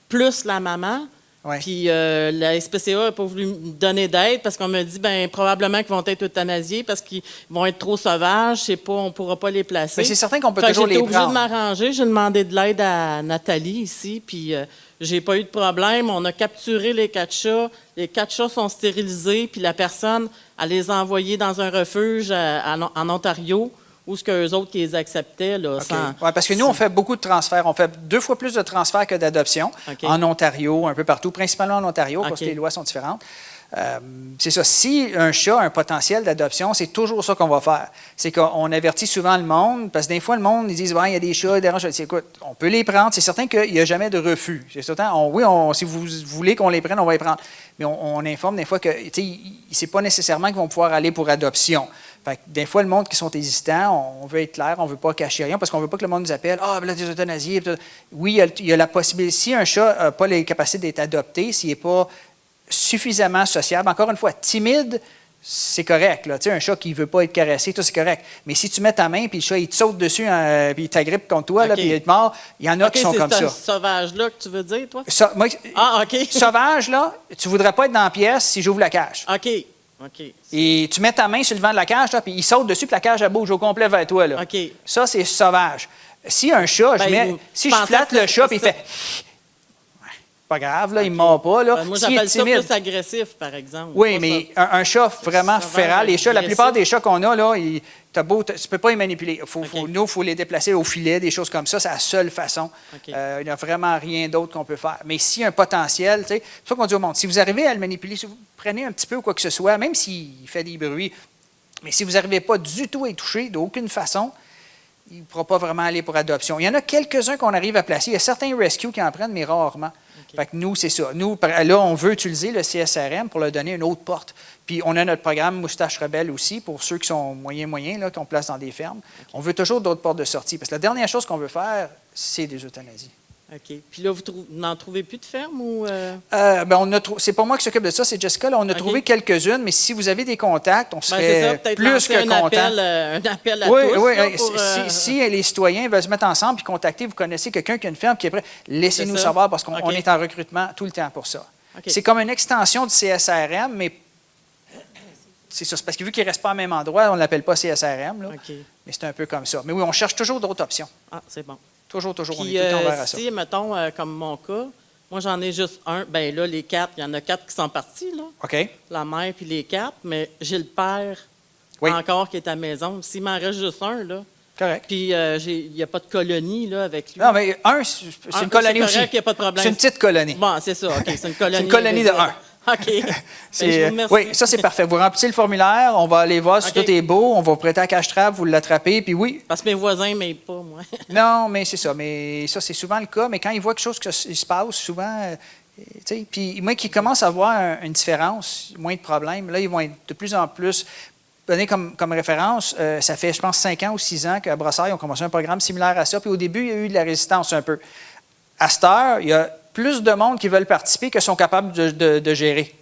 plus la maman. Ouais. Puis la SPCA n'a pas voulu me donner d'aide parce qu'on m'a dit, bien, probablement qu'ils vont être euthanasiés parce qu'ils vont être trop sauvages. Je sais pas, on ne pourra pas les placer. Mais c'est certain qu'on peut Fait que toujours les j'étais obligée prendre. de m'arranger. J'ai demandé de l'aide à Nathalie ici, puis j'ai pas eu de problème. On a capturé les 4 chats. Les 4 chats sont stérilisés, puis la personne, elle les a envoyés dans un refuge en Ontario, où ce qu'eux autres qui les acceptaient. Là, OK. sans- Ouais, parce que nous, on fait beaucoup de transferts. On fait 2 fois plus de transferts que d'adoptions OK. en Ontario, un peu partout, principalement en Ontario, parce OK. que les lois sont différentes. C'est ça. Si un chat a un potentiel d'adoption, c'est toujours ça qu'on va faire. C'est qu'on avertit souvent le monde, parce que des fois, le monde, ils disent, ouais, il y a des chats, ils dérangent. Je dis, écoute, on peut les prendre. C'est certain qu'il n'y a jamais de refus. C'est certain, si vous voulez qu'on les prenne, on va les prendre. Mais on informe des fois que, tu sais, c'est pas nécessairement qu'ils vont pouvoir aller pour adoption. Fait que des fois, le monde qui sont hésitants, on veut être clair, on ne veut pas cacher rien, parce qu'on ne veut pas que le monde nous appelle, ben là, des euthanasies. Oui, il y a la possibilité. Si un chat n'a pas les capacités d'être adopté, s'il n'est pas suffisamment sociable, encore une fois, timide, c'est correct. Là. Tu sais, un chat qui ne veut pas être caressé, tout c'est correct. Mais si tu mets ta main, puis le chat, il te saute dessus, puis il t'agrippe contre toi, là, OK. puis il est mort, il y en a OK, qui sont comme c'est ça. ce sauvage-là que tu veux dire, toi? Moi, Ah, OK. sauvage, là, tu ne voudrais pas être dans la pièce si j'ouvre la cage. OK. OK. Et tu mets ta main sur le vent de la cage, là, puis il saute dessus, puis la cage, elle bouge au complet vers toi. Là. OK. Ça, c'est sauvage. Si un chat, Ben, je pensais flatte que le chat, puis il ça- fait... pas grave, là, il ne mord pas. Là. Moi, S'il est j'appelle ça timide, plus agressif, par exemple. oui, Pas mais ça. un chat vraiment Ça féral, va les chats, la agressif. plupart des chats qu'on a, là, tu ne peux pas les manipuler. OK. Nous, il faut les déplacer au filet, des choses comme ça. C'est la seule façon. OK. Il n'y a vraiment rien d'autre qu'on peut faire. Mais s'il y a un potentiel, tu sais, c'est ça qu'on dit au monde, si vous arrivez à le manipuler, si vous prenez un petit peu ou quoi que ce soit, même s'il fait des bruits, mais si vous n'arrivez pas du tout à y toucher, d'aucune façon, il ne pourra pas vraiment aller pour adoption. Il y en a quelques-uns qu'on arrive à placer. Il y a certains rescues qui en prennent, mais rarement. Fait que nous, c'est ça. Nous, là, on veut utiliser le CSRM pour leur donner une autre porte. Puis, on a notre programme Moustache Rebelle aussi, pour ceux qui sont moyens, là, qu'on place dans des fermes. On veut toujours d'autres portes de sortie. Parce que la dernière chose qu'on veut faire, c'est des euthanasies. OK. Puis là, vous n'en trouvez plus de ferme ou... C'est pas moi qui s'occupe de ça, c'est Jessica. Là, on a OK. trouvé quelques-unes, mais si vous avez des contacts, on Ben, c'est serait ça, peut-être plus lancer que un content. appel à Oui, tous. oui. là, pour, Si les citoyens veulent se mettre ensemble et contacter, vous connaissez quelqu'un qui a une ferme qui est prêt, laissez-nous C'est ça. savoir parce qu'on OK. on est en recrutement tout le temps pour ça. OK. C'est comme une extension du CSRM, mais c'est ça. C'est parce que vu qu'il ne reste pas au même endroit, on ne l'appelle pas CSRM, là, OK. mais c'est un peu comme ça. Mais oui, on cherche toujours d'autres options. Ah, c'est bon. Toujours, on est tout Puis, le temps ouvert à ça. si, mettons, comme mon cas, moi, j'en ai juste un. Bien là, les 4, il y en a 4 qui sont partis, là. OK? La mère puis les 4, mais j'ai le père Oui. encore qui est à la maison. S'il m'en reste juste un, là, Correct. puis il n'y a pas de colonie, là, avec lui. Non, mais c'est Un, une colonie c'est aussi. correct, il n'y a pas de problème. C'est une petite colonie. Bon, c'est ça, OK, c'est une colonie. C'est une colonie de un. OK. C'est- Ben, je vous remercie. oui, ça c'est parfait. Vous remplissez le formulaire, on va aller voir si OK. tout est beau, on va vous prêter à cache-trappe, vous l'attrapez, puis oui. Parce que mes voisins ne m'aident pas, moi. Non, mais c'est ça. Mais ça, c'est souvent le cas. Mais quand ils voient quelque chose qui se passe, souvent, tu sais, puis moi qui commence à voir une différence, moins de problèmes, là, ils vont être de plus en plus. Donner comme référence, ça fait, je pense, 5 ans ou 6 ans qu'à Brossard, ils ont commencé un programme similaire à ça. Puis au début, il y a eu de la résistance un peu. À cette heure, il y a plus de monde qui veulent participer que sont capables de gérer.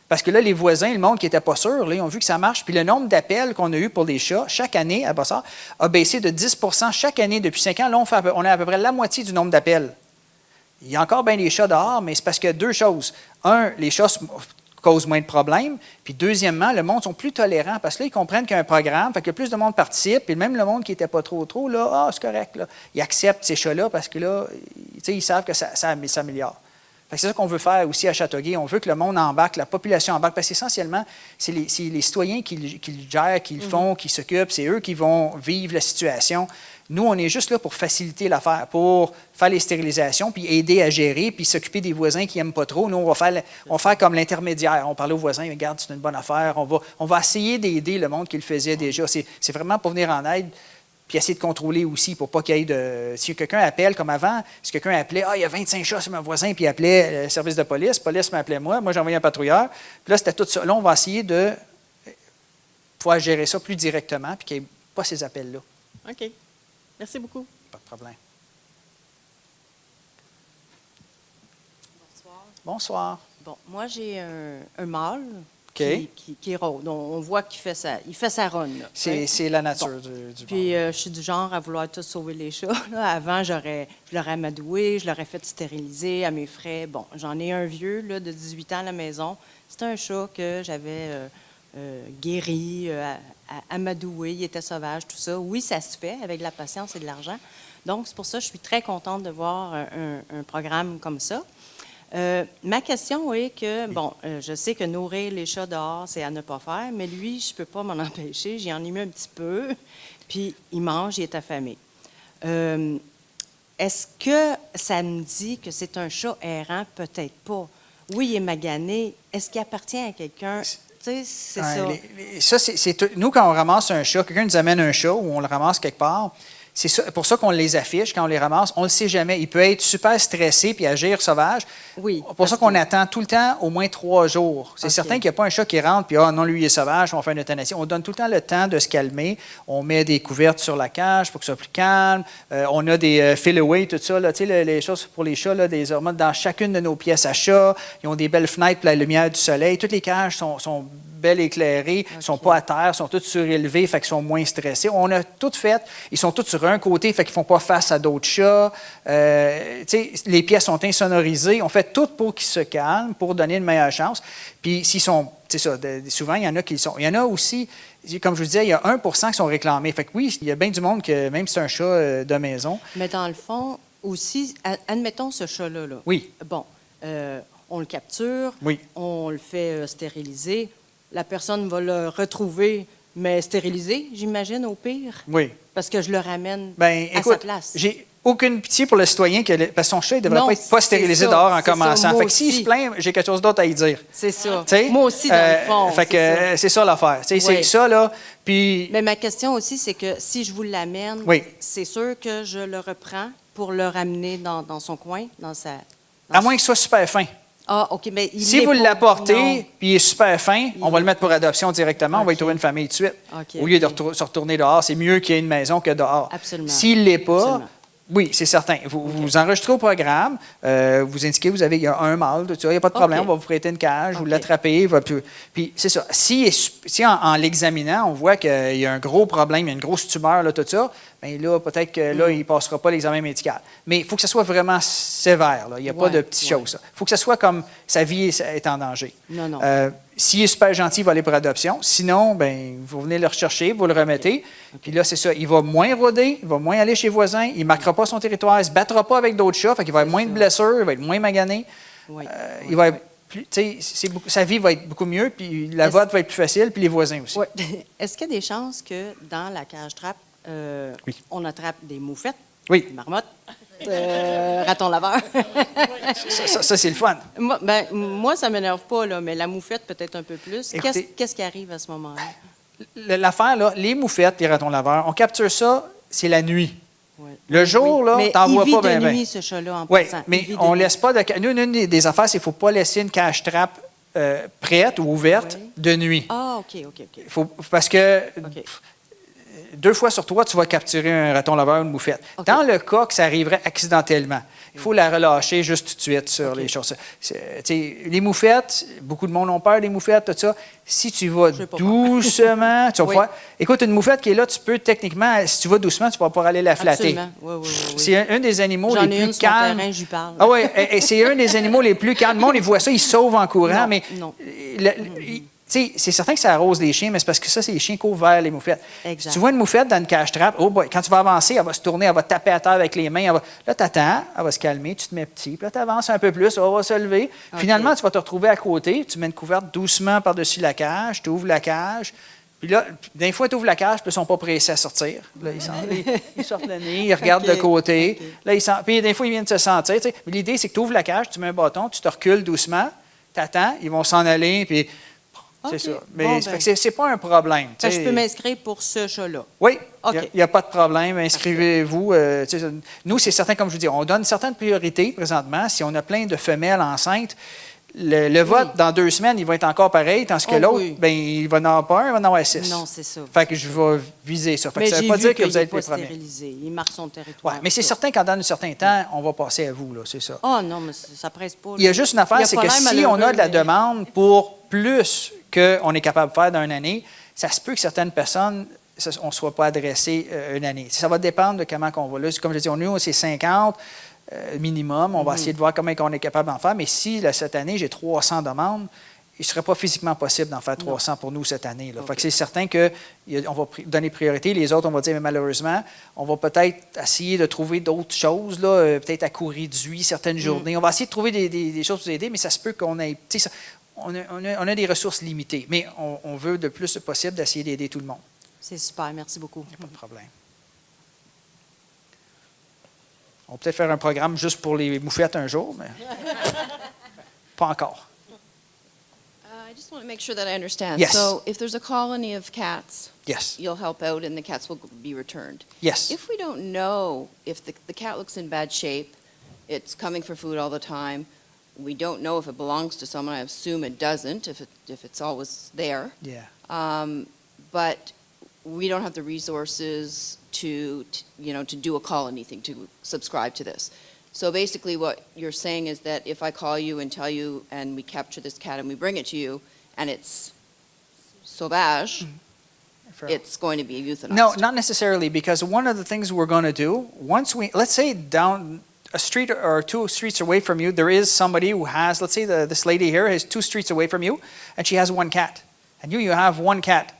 Parce que là, les voisins, le monde qui n'était pas sûr, là, ils ont vu que ça marche. Puis le nombre d'appels qu'on a eu pour des chats, chaque année, à Brossard, a baissé de 10 chaque année depuis 5 ans. Là, on a à peu près la moitié du nombre d'appels. Il y a encore bien des chats dehors, mais c'est parce qu'il y a deux choses. Un, les chats causent moins de problèmes. Puis deuxièmement, le monde sont plus tolérants parce que là, ils comprennent qu'il y a un programme, fait que plus de monde participe, puis même le monde qui n'était pas trop, là, c'est correct. Là. Ils acceptent ces chats-là parce que là, ils savent que ça s'améliore. Fait que c'est ça qu'on veut faire aussi à Châteauguay. On veut que le monde embarque, la population embarque, parce qu'essentiellement, c'est les citoyens qui le gèrent, qui le font, qui s'occupent, c'est eux qui vont vivre la situation. Nous, on est juste là pour faciliter l'affaire, pour faire les stérilisations, puis aider à gérer, puis s'occuper des voisins qui n'aiment pas trop. Nous, on va faire comme l'intermédiaire. On parlait aux voisins, regarde, c'est une bonne affaire. On va essayer d'aider le monde qui le faisait déjà. C'est vraiment pour venir en aide, puis essayer de contrôler aussi, pour pas qu'il y ait de... Si quelqu'un appelle, comme avant, si quelqu'un appelait, il y a 25 chats sur mon voisin, puis il appelait le service de police m'appelait moi j'envoyais un patrouilleur, puis là, c'était tout ça. Là, on va essayer de pouvoir gérer ça plus directement, puis qu'il n'y ait pas ces appels-là. OK. Merci beaucoup. Pas de problème. Bonsoir. Bon, moi, j'ai un mâle OK. qui rôde. On voit qu'il fait sa run. Là, C'est la nature Bon. du Puis, monde. je suis du genre à vouloir tout sauver les chats. Là. Avant, je l'aurais amadoué, je l'aurais fait stériliser à mes frais. Bon, j'en ai un vieux là, de 18 ans à la maison. C'est un chat que j'avais guéri, amadoué, il était sauvage, tout ça. Oui, ça se fait avec de la patience et de l'argent. Donc, c'est pour ça que je suis très contente de voir un programme comme ça. Ma question est que, bon, je sais que nourrir les chats dehors, c'est à ne pas faire, mais lui, je ne peux pas m'en empêcher. J'y en ai mis un petit peu, puis il mange, il est affamé. Est-ce que ça me dit que c'est un chat errant? Peut-être pas. Oui, il est magané. Est-ce qu'il appartient à quelqu'un? Tu sais, c'est ça. Ça, nous, quand on ramasse un chat, quelqu'un nous amène un chat ou on le ramasse quelque part, c'est pour ça qu'on les affiche quand on les ramasse. On ne le sait jamais. Il peut être super stressé puis agir sauvage. Oui. Pour ça qu'on attend tout le temps au moins 3 jours. C'est OK. certain qu'il n'y a pas un chat qui rentre puis non, lui, il est sauvage, on fait une euthanasie. On donne tout le temps le temps de se calmer. On met des couvertes sur la cage pour que ce soit plus calme. On a des fill-away, tout ça, là, tu sais, les choses pour les chats, là, des hormones dans chacune de nos pièces à chat. Ils ont des belles fenêtres pour la lumière du soleil. Toutes les cages sont belles éclairées, ne sont pas à terre, sont toutes surélevées, fait qu'ils sont moins stressés. On a tout fait. Ils sont tous sur un côté, fait qu'ils ne font pas face à d'autres chats. Les pièces sont insonorisées. On fait tout pour qu'ils se calment, pour donner une meilleure chance. Puis s'ils sont, c'est ça, souvent, il y en a qui sont. Il y en a aussi, comme je vous disais, il y a 1 % qui sont réclamés. Fait que oui, il y a bien du monde que, même si c'est un chat de maison. Mais dans le fond, aussi, admettons ce chat-là. Là. Oui. Bon, on le capture, Oui. on le fait stériliser. La personne va le retrouver, mais stérilisé, j'imagine, au pire, Oui. parce que je le ramène Ben, à sa écoute, place. j'ai aucune pitié pour le citoyen, parce que son chat ne devrait Non, pas c'est stérilisé ça, dehors en c'est ça, commençant. moi Fait que s'il aussi. se plaint, j'ai quelque chose d'autre à y dire. C'est ça. Tu sais? Moi aussi, dans le fond. Fait que c'est ça. c'est ça l'affaire. Tu sais, c'est Oui. ça, là. Puis, Mais ma question aussi, c'est que si je vous l'amène, Oui. c'est sûr que je le reprends pour le ramener dans son coin, dans sa... à moins qu'il soit super fin. Ah, OK, mais il Si l'est vous pas. l'apportez, Non. puis il est super fin, on va Il le mettre pour adoption directement. On va y OK. trouver une famille tout de suite. OK, Au lieu de OK. se retourner dehors, c'est mieux qu'il y ait une maison que dehors. Absolument. S'il ne l'est pas, Absolument. oui, c'est certain. Vous enregistrez au programme, vous indiquez, il y a un mâle, tout ça, il n'y a pas de problème, OK. on va vous prêter une cage, vous OK. l'attrapez. Puis c'est ça. Si en l'examinant, on voit qu'il y a un gros problème, il y a une grosse tumeur, là, tout ça, bien là, peut-être que là, il ne passera pas l'examen médical. Mais il faut que ça soit vraiment sévère. Là. Il n'y a pas Ouais, de petites ouais. choses. Il faut que ça soit comme sa vie est en danger. Non, non. S'il est super gentil, il va aller pour adoption. Sinon, ben, vous venez le rechercher, vous le remettez. Puis là, c'est ça. Il va moins rôder, il va moins aller chez les voisins, il ne marquera pas son territoire, il ne se battra pas avec d'autres chats, fait qu'il va avoir moins de blessures, il va être moins magané. Oui. Il va être plus, tu sais, sa vie va être beaucoup mieux, puis la vôtre va être plus facile, puis les voisins aussi. Ouais. Est-ce qu'il y a des chances que dans la cage trappe, Oui. on attrape des moufettes, Oui, des marmottes, ratons laveurs? ça c'est le fun. Moi, ça ne m'énerve pas, là, mais la moufette peut-être un peu plus. Écoutez- Qu'est-ce qui arrive à ce moment-là? L'affaire, là, les moufettes, les ratons laveurs, on capture ça, c'est la nuit. Ouais. Le jour, là, Mais t'en il vois vit pas de bien. nuit, ce chat-là, en Oui, passant. Il mais vit de on nuit. laisse pas de. Nous, une des affaires, c'est qu'il ne faut pas laisser une cage trappe prête ou ouverte Oui. de nuit. Ah, OK. Parce que OK. 2 fois sur 3, tu vas capturer un raton laveur ou une moufette. OK. Dans le cas que ça arriverait accidentellement, il faut la relâcher juste tout de suite sur les choses. Tu sais, les moufettes, beaucoup de monde ont peur des moufettes, tout ça. Si tu vas J'ai pas doucement, tu vas Oui. pouvoir. Écoute, une moufette qui est là, tu peux techniquement, si tu vas doucement, tu vas pouvoir aller la flatter. Absolument. Oui. C'est un des animaux J'en les ai une plus sur mon calmes. terrain, j'y parle. Ah oui, et c'est un des animaux les plus calmes. Le monde, il voit ça, il se sauve en courant, Non, mais non. tu sais, c'est certain que ça arrose les chiens, mais c'est parce que ça, c'est les chiens courent vers les moufettes. Exact. Si tu vois une moufette dans une cage trappe, oh boy, quand tu vas avancer, elle va se tourner, elle va taper à terre avec les mains. Là, tu attends, elle va se calmer, tu te mets petit, puis là, tu avances un peu plus, elle va se lever. OK. Finalement, tu vas te retrouver à côté, tu mets une couverte doucement par-dessus la cage, tu ouvres la cage. Puis là, des fois, tu ouvres la cage, puis ils ne sont pas pressés à sortir. Là, ils sortent le nez, ils regardent OK, de côté. OK. Là, puis des fois, ils viennent se sentir. Tu sais. Mais l'idée, c'est que tu ouvres la cage, tu mets un bâton, tu te recules doucement, tu attends, ils vont s'en aller, puis c'est OK. ça. Mais Bon, fait ben. que c'est pas un problème. Fait que tu je sais. peux m'inscrire pour ce chat-là. Oui, OK. il n'y a pas de problème. Inscrivez-vous. Tu sais, nous, c'est certain, comme je vous dis, on donne certaines priorités présentement. Si on a plein de femelles enceintes, le vote, dans 2 semaines, il va être encore pareil, tandis que Oh, l'autre, oui. ben, il va en avoir pas un, il va en avoir 6. Non, c'est ça. Fait que je vais viser ça. Fait que Mais ça ne j'ai veut pas vu dire que qu'il vous êtes n'est pas les premiers. stérilisé. Il marque son Ouais, territoire. mais c'est ça. certain qu'en dans un certain temps, on va passer à vous, là, c'est ça. Oh non, mais ça presse pas. Il y a juste une affaire, Il a c'est pas que l'air si on a malheureux, de la mais- demande pour plus qu'on est capable de faire dans une année, ça se peut que certaines personnes, on ne soit pas adressé une année. Ça va dépendre de comment on va là. Comme je dis, nous, c'est 50 minimum. On va essayer de voir comment on est capable d'en faire. Mais si cette année, j'ai 300 demandes, il ne serait pas physiquement possible d'en faire 300 pour nous cette année. Là. Fait que c'est certain qu'on va donner priorité. Les autres, on va dire, mais malheureusement, on va peut-être essayer de trouver d'autres choses, là, peut-être à coût réduit certaines journées. On va essayer de trouver des choses pour vous aider, mais ça se peut qu'on ait... On a des ressources limitées, mais on veut le plus possible d'essayer d'aider tout le monde. C'est super, merci beaucoup. Pas de problème. On va peut-être faire un programme juste pour les moufettes un jour, mais pas encore. I just want to make sure that I understand. Yes. So if there's a colony of cats, Yes. you'll help out and the cats will be returned. Yes. If we don't know if the cat looks in bad shape, it's coming for food all the time, we don't know if it belongs to someone, I assume it doesn't, if it's always there. Yeah. But we don't have the resources to do a colony thing, to subscribe to this. So basically what you're saying is that if I call you and tell you, and we capture this cat and we bring it to you, and it's sauvage, it's going to be euthanized. No, not necessarily, because one of the things we're going to do, let's say down a street or 2 streets away from you, there is somebody who has, let's say this lady here is 2 streets away from you, and she has 1 cat. And you have 1 cat,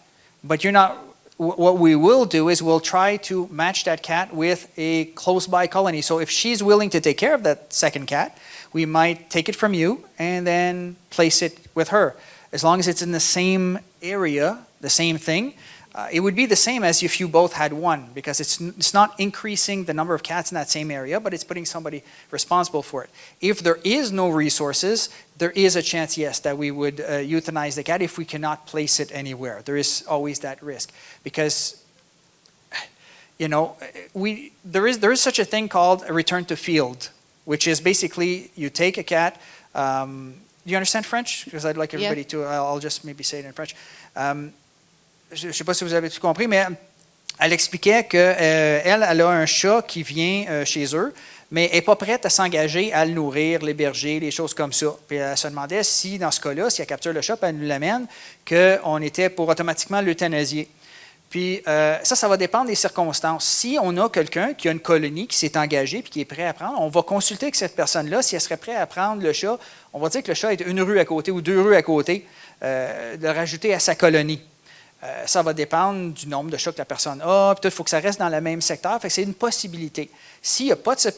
but you're not what we will do is we'll try to match that cat with a close-by colony. So if she's willing to take care of that second cat, we might take it from you and then place it with her. As long as it's in the same area, the same thing, it would be the same as if you both had one, because it's not increasing the number of cats in that same area, but it's putting somebody responsible for it. If there is no resources, there is a chance, yes, that we would euthanize the cat if we cannot place it anywhere. There is always that risk, because there is such a thing called a return to field, which is basically you take a cat. Do you understand French? Because I'd like everybody to. I'll just maybe say it in French. Je ne sais pas si vous avez tout compris, mais elle expliquait qu'elle a un chat qui vient chez eux, mais elle n'est pas prête à s'engager à le nourrir, l'héberger, les choses comme ça. Puis elle se demandait si, dans ce cas-là, si elle capture le chat et elle nous l'amène, qu'on était pour automatiquement l'euthanasier. Puis ça va dépendre des circonstances. Si on a quelqu'un qui a une colonie, qui s'est engagé puis qui est prêt à prendre, on va consulter avec cette personne-là si elle serait prête à prendre le chat. On va dire que le chat est une rue à côté ou 2 rues à côté, de le rajouter à sa colonie. Ça va dépendre du nombre de chats que la personne a. Puis il faut que ça reste dans le même secteur. Fait que c'est une possibilité. S'il n'y a pas de cette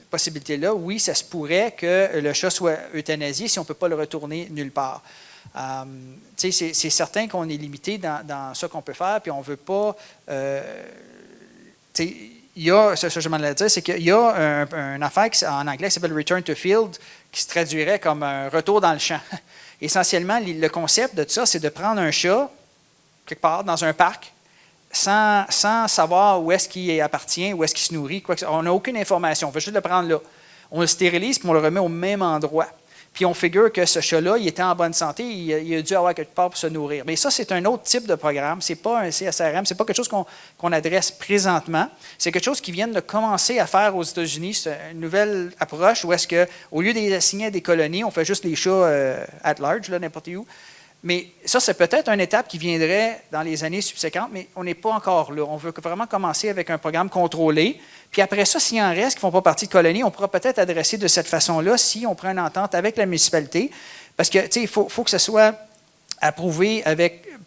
possibilité-là, oui, ça se pourrait que le chat soit euthanasié si on ne peut pas le retourner nulle part. C'est certain qu'on est limité dans ce qu'on peut faire, puis on ne veut pas... il y a, ce que je m'en allais dire, c'est qu'il y a une affaire en anglais qui s'appelle « return to field », qui se traduirait comme un retour dans le champ. Essentiellement, le concept de ça, c'est de prendre un chat quelque part dans un parc, sans savoir où est-ce qu'il appartient, où est-ce qu'il se nourrit. On n'a aucune information. On veut juste le prendre là. On le stérilise puis on le remet au même endroit. Puis on figure que ce chat-là, il était en bonne santé, il a dû avoir quelque part pour se nourrir. Mais ça, c'est un autre type de programme. Ce n'est pas un CSRM, ce n'est pas quelque chose qu'on adresse présentement. C'est quelque chose qui vient de commencer à faire aux États-Unis. C'est une nouvelle approche où est-ce qu'au lieu d'assigner à des colonies, on fait juste les chats at large, n'importe où. Mais ça, c'est peut-être une étape qui viendrait dans les années subséquentes, mais on n'est pas encore là. On veut vraiment commencer avec un programme contrôlé. Puis après ça, s'il en reste qui ne font pas partie de colonies, on pourra peut-être adresser de cette façon-là si on prend une entente avec la municipalité. Parce que, tu sais, il faut que ce soit approuvé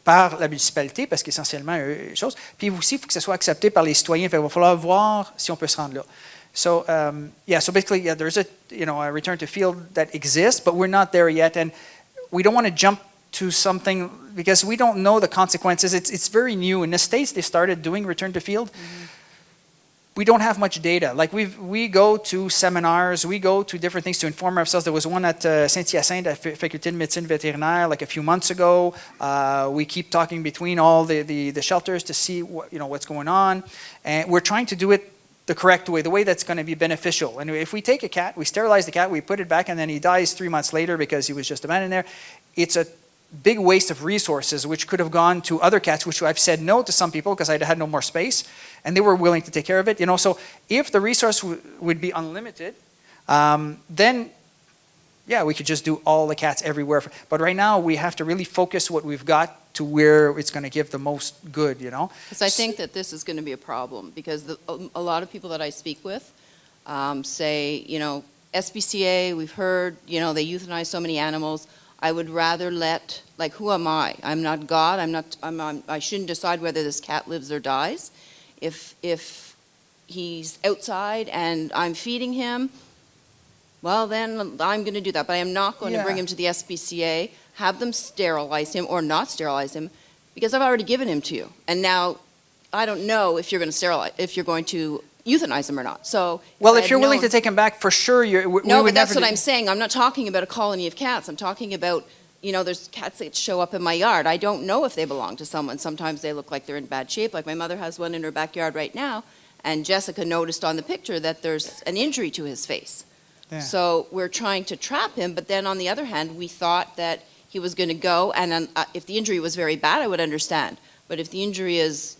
par la municipalité, parce qu'essentiellement, une chose. Puis aussi, il faut que ce soit accepté par les citoyens. Fait, il va falloir voir si on peut se rendre là. So, so basically, there's a return to field that exists, but we're not there yet. And we don't want to jump to something because we don't know the consequences. It's very new. In the States, they started doing return to field. Mm-hmm. We don't have much data. Like we go to seminars, we go to different things to inform ourselves. There was one at Saint-Hyacinthe at Faculté de médecine vétérinaire like a few months ago. We keep talking between all the shelters to see what's going on, and we're trying to do it the correct way, the way that's going to be beneficial. And if we take a cat, we sterilize the cat, we put it back, and then he dies 3 months later because he was just abandoned there, it's a big waste of resources, which could have gone to other cats, which I've said no to some people because I had no more space, and they were willing to take care of it. So if the resource would be unlimited, then, yeah, we could just do all the cats everywhere. But right now, we have to really focus what we've got to where it's going to give the most good, Because I think that this is going to be a problem, because a lot of people that I speak with say, SPCA, we've heard, they euthanize so many animals. I would rather who am I? I'm not God. I shouldn't decide whether this cat lives or dies. If he's outside and I'm feeding him, well, then I'm going to do that. But I am not going to bring him to the SPCA, have them sterilize him or not sterilize him, because I've already given him to you. And now I don't know if you're going to euthanize him or not. So, if you're willing to take him back, for sure, but that's what I'm saying. I'm not talking about a colony of cats. I'm talking about, there's cats that show up in my yard. I don't know if they belong to someone. Sometimes they look like they're in bad shape. Like my mother has one in her backyard right now, and Jessica noticed on the picture that there's an injury to his face. Yeah. So we're trying to trap him, but then on the other hand, we thought that he was going to go, and if the injury was very bad, I would understand. But if the injury is,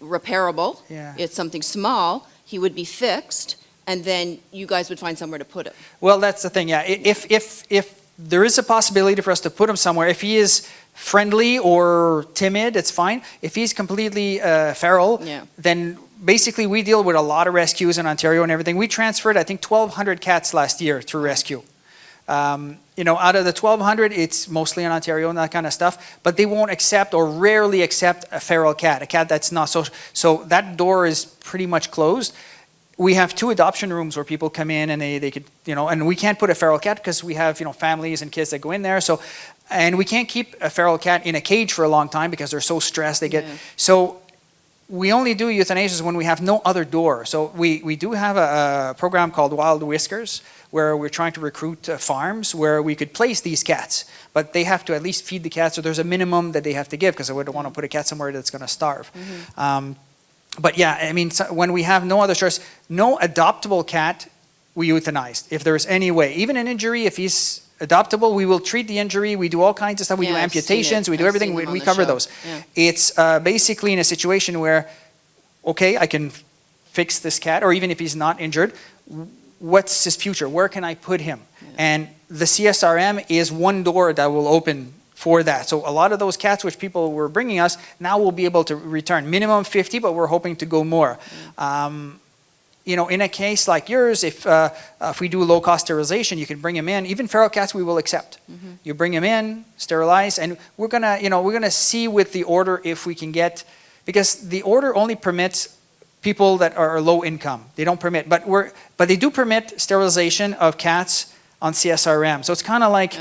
repairable, it's something small, he would be fixed, and then you guys would find somewhere to put him. Well, that's the thing, yeah. If there is a possibility for us to put him somewhere, if he is friendly or timid, it's fine. If he's completely feral, then basically we deal with a lot of rescues in Ontario and everything. We transferred, I think, 1,200 cats last year through rescue. Out of the 1,200, it's mostly in Ontario and that kind of stuff, but they won't accept or rarely accept a feral cat, a cat that's not social. So that door is pretty much closed. We have 2 adoption rooms where people come in and they could, and we can't put a feral cat because we have, families and kids that go in there. So, and we can't keep a feral cat in a cage for a long time because they're so stressed. So we only do euthanasias when we have no other door. So we do have a program called Wild Whiskers, where we're trying to recruit farms where we could place these cats, but they have to at least feed the cats, so there's a minimum that they have to give because I wouldn't want to put a cat somewhere that's going to starve. But yeah, when we have no other choice, no adoptable cat, we euthanize if there's any way. Even an injury, if he's adoptable, we will treat the injury. We do all kinds of stuff. We do amputations. We do everything. We cover those. Yeah. It's basically in a situation where, okay, I can fix this cat, or even if he's not injured, what's his future? Where can I put him? Yeah. And the CSRM is one door that will open for that. So a lot of those cats which people were bringing us now will be able to return. Minimum 50, but we're hoping to go more. In a case like yours, if we do low-cost sterilization, you can bring him in. Even feral cats, we will accept. You bring him in, sterilize, and we're gonna see with the order if we can get, because the order only permits people that are low income. They don't permit, but they do permit sterilization of cats on CSRM. So it's kind of like,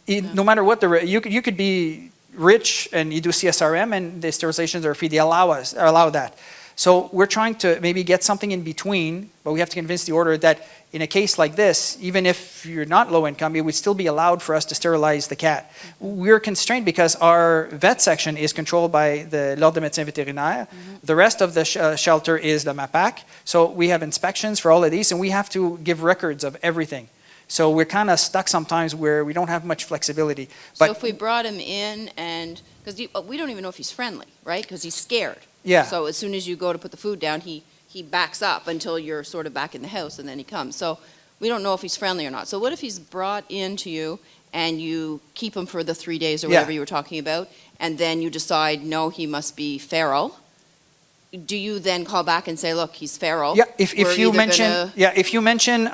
no matter what you could be rich and you do CSRM and the sterilizations are free. They allow that. So we're trying to maybe get something in between, but we have to convince the order that in a case like this, even if you're not low income, it would still be allowed for us to sterilize the cat. We're constrained because our vet section is controlled by the L'Ordre des médecins vétérinaires. The rest of the shelter is the MAPAC. So we have inspections for all of these, and we have to give records of everything. So we're kind of stuck sometimes where we don't have much flexibility. But So if we brought him in because we don't even know if he's friendly, right? Because he's scared. Yeah. So as soon as you go to put the food down, he backs up until you're sort of back in the house, and then he comes. So we don't know if he's friendly or not. So what if he's brought into you and you keep him for the 3 days or whatever you were talking about, and then you decide, no, he must be feral? Do you then call back and say, look, he's feral? Yeah, if you mention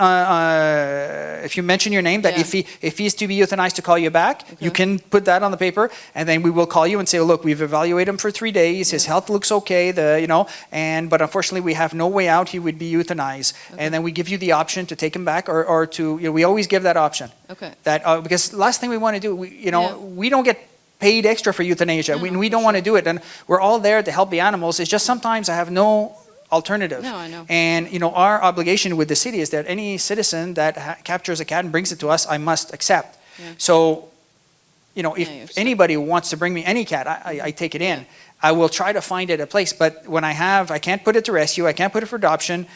your name, that if he's to be euthanized, to call you back, you can put that on the paper, and then we will call you and say, look, we've evaluated him for 3 days, his health looks okay, but unfortunately we have no way out, he would be euthanized, and then we give you the option to take him back or to, we always give that option. Okay. That because last thing we want to do, we don't get paid extra for euthanasia. We don't want to do it, and we're all there to help the animals. It's just sometimes I have no alternative. No, I know. And our obligation with the city is that any citizen that captures a cat and brings it to us, I must accept. Yeah. So, if anybody wants to bring me any cat, I take it in. I will try to find it a place, but when I can't put it to rescue, I can't put it for adoption.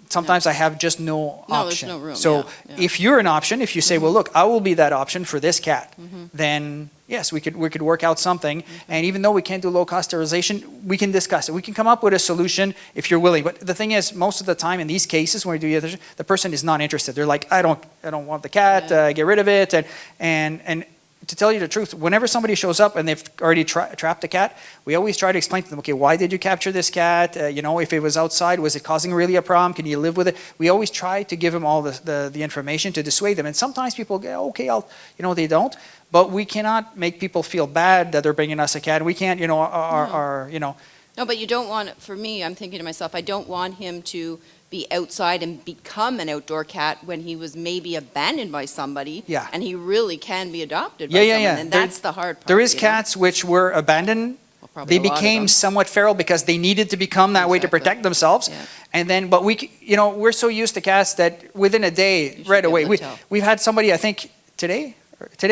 Sometimes I have just no option. There's no room. So if you're an option, if you say, well, look, I will be that option for this cat, then yes, we could work out something. And even though we can't do low-cost sterilization, we can discuss it. We can come up with a solution if you're willing. But the thing is, most of the time in these cases, when we do euthanasia, the person is not interested. They're like, I don't want the cat, get rid of it. And to tell you the truth, whenever somebody shows up and they've already trapped a cat, we always try to explain to them, okay, why did you capture this cat? If it was outside, was it causing really a problem? Can you live with it? We always try to give them all the information to dissuade them. And sometimes people go, okay, they don't. But we cannot make people feel bad that they're bringing us a cat. We can't, No, but you don't want, for me, I'm thinking to myself, I don't want him to be outside and become an outdoor cat when he was maybe abandoned by somebody. Yeah. And he really can be adopted by someone. And that's the hard part. There is cats which were abandoned. They became somewhat feral because they needed to become that way to protect themselves. Yeah. And then, but we're so used to cats that within a day, right away, we've had somebody, I think today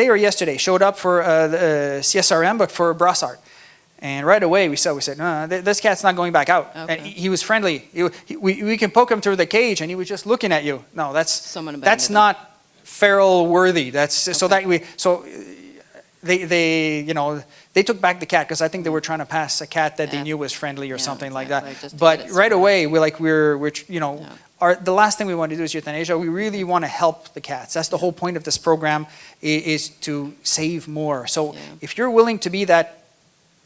or yesterday, showed up for the CSRM, but for Brossard. And right away we said, no, this cat's not going back out. Okay. And he was friendly. We can poke him through the cage, and he was just looking at you. No, that's not feral worthy. They took back the cat because I think they were trying to pass a cat that they knew was friendly or something like that. But right away the last thing we want to do is euthanasia. We really want to help the cats. That's the whole point of this program, is to save more. So if you're willing to be that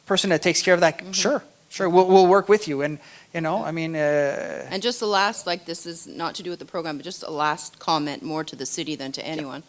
person that takes care of that, sure, Sure, we'll work with you. And, you know, I mean... And just the last, like, this is not to do with the program, but just a last comment more to the city than to anyone.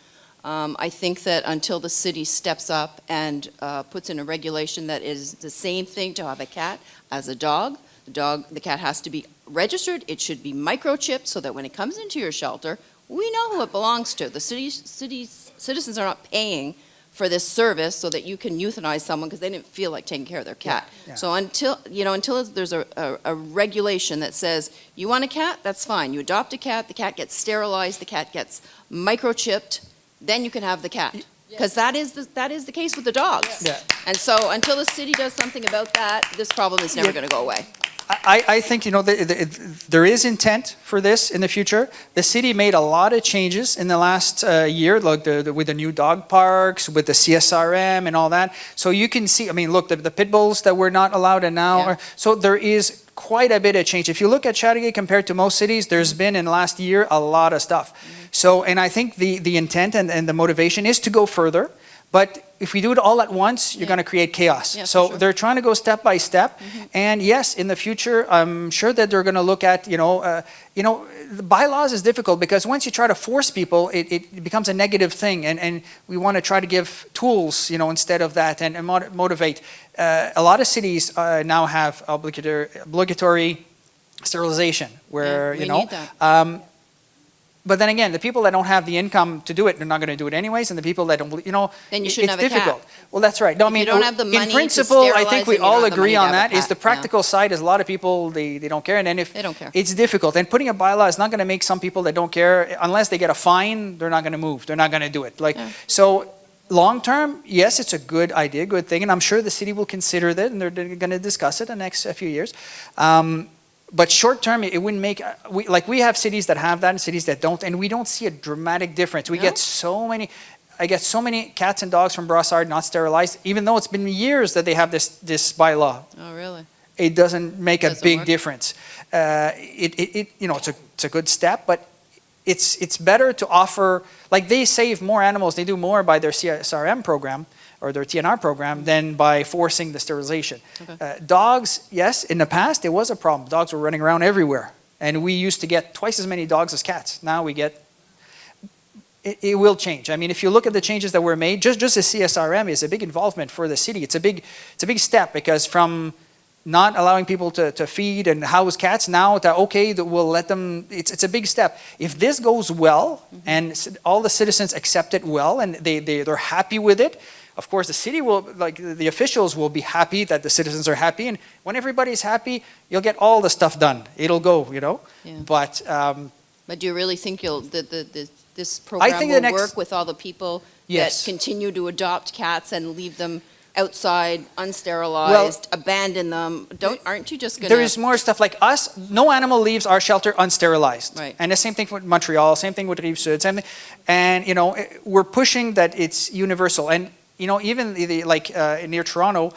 I think that until the city steps up and puts in a regulation that is the same thing to have a cat as a dog, the cat has to be registered, it should be microchipped so that when it comes into your shelter, we know who it belongs to. The citizens are not paying for this service so that you can euthanize someone because they didn't feel like taking care of their cat. Yeah. So until there's a regulation that says, you want a cat, that's fine. You adopt a cat, the cat gets sterilized, the cat gets microchipped, then you can have the cat. Because that is the case with the dogs. Yeah. And so until the city does something about that, this problem is never going to go away. I think, you know, there is intent for this in the future. The city made a lot of changes in the last year, like with the new dog parks, with the CSRM and all that. So you can see, I mean, look, the pit bulls that were not allowed and now are, so there is quite a bit of change. If you look at Chateauguay compared to most cities, there's been in the last year a lot of stuff. So, and I think the intent and the motivation is to go further. But if we do it all at once, you're going to create chaos. Yeah, so sure. they're trying to go step by step. And yes, in the future, I'm sure that they're going to look at, the bylaws is difficult because once you try to force people, it becomes a negative thing. And we want to try to give tools, instead of that and motivate. A lot of cities now have obligatory sterilization where, we need that. But then again, the people that don't have the income to do it, they're not going to do it anyways. And the people that don't, Then you shouldn't it's have a cat. difficult. Well, that's right. No, I mean, you don't have the money in to principle, I sterilize think we and you don't all have the agree money to on have that. a Is the cat, practical side is a lot of people, they don't care. And then if They don't care. it's difficult. And putting a bylaw is not going to make some people that don't care, unless they get a fine, they're not going to move. They're not going to do it. So long term, yes, it's a good idea, good thing. And I'm sure the city will consider that and they're going to discuss it in the next few years. But short term, it wouldn't make, we have cities that have that and cities that don't, and we don't see a dramatic difference. I get so many cats and dogs from Brossard not sterilized, even though it's been years that they have this bylaw. Oh, really? It doesn't make a big work? difference. It's a good step, but it's better to offer, like they save more animals, they do more by their CSRM program, or their TNR program than by forcing the sterilization. Okay. Dogs, yes, in the past it was a problem. Dogs were running around everywhere. And we used to get twice as many dogs as cats. Now we get, it will change. I mean, if you look at the changes that were made, just the CSRM is a big involvement for the city. It's a big step because from not allowing people to feed and house cats now to, okay, we'll let them, it's a big step. If this goes well and all the citizens accept it well and they're happy with it, of course, the city will, the officials will be happy that the citizens are happy. And when everybody's happy, you'll get all the stuff done. It'll go, Yeah. But But do you really think this program think will the next- work with all the people Yes. that continue to adopt cats and leave them outside, unsterilized, abandon them? Aren't you just going to... there is more stuff like us. No animal leaves our shelter unsterilized. Right. And the same thing with Montreal, same thing with Rive-Sud, same thing. And, we're pushing that it's universal. And, even near Toronto,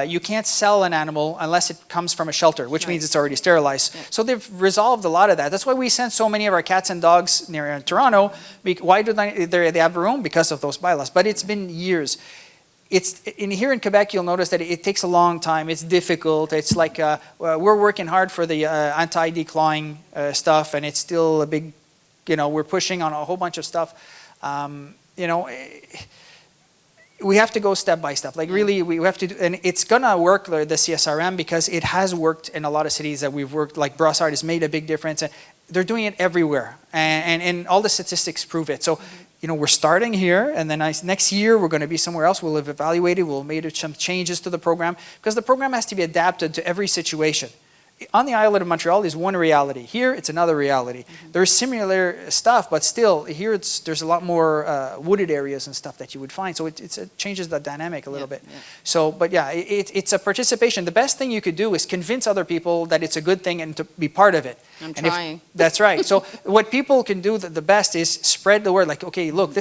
you can't sell an animal unless it comes from a shelter, which means it's already sterilized. Yeah. So they've resolved a lot of that. That's why we send so many of our cats and dogs near Toronto. Why do they have room? Because of those bylaws. But it's been years. Here in Quebec, you'll notice that it takes a long time. It's difficult. It's like we're working hard for the anti-declawing stuff, and it's still a big, we're pushing on a whole bunch of stuff. We have to go step by step. Really, we have to do, and it's gonna work, the CSRM, because it has worked in a lot of cities that we've worked, like Brossard has made a big difference, and they're doing it everywhere, and all the statistics prove it. So, we're starting here, and then next year we're gonna be somewhere else. We'll have evaluated, we'll have made some changes to the program, because the program has to be adapted to every situation. On the island of Montreal is one reality. Here, it's another reality. There's similar stuff, but still, here there's a lot more wooded areas and stuff that you would find. So it changes the dynamic a little bit. Yeah. So, but yeah, it's a participation. The best thing you could do is convince other people that it's a good thing and to be part of it. I'm And if- trying. that's right. So what people can do the best is spread the word. Like, okay, look,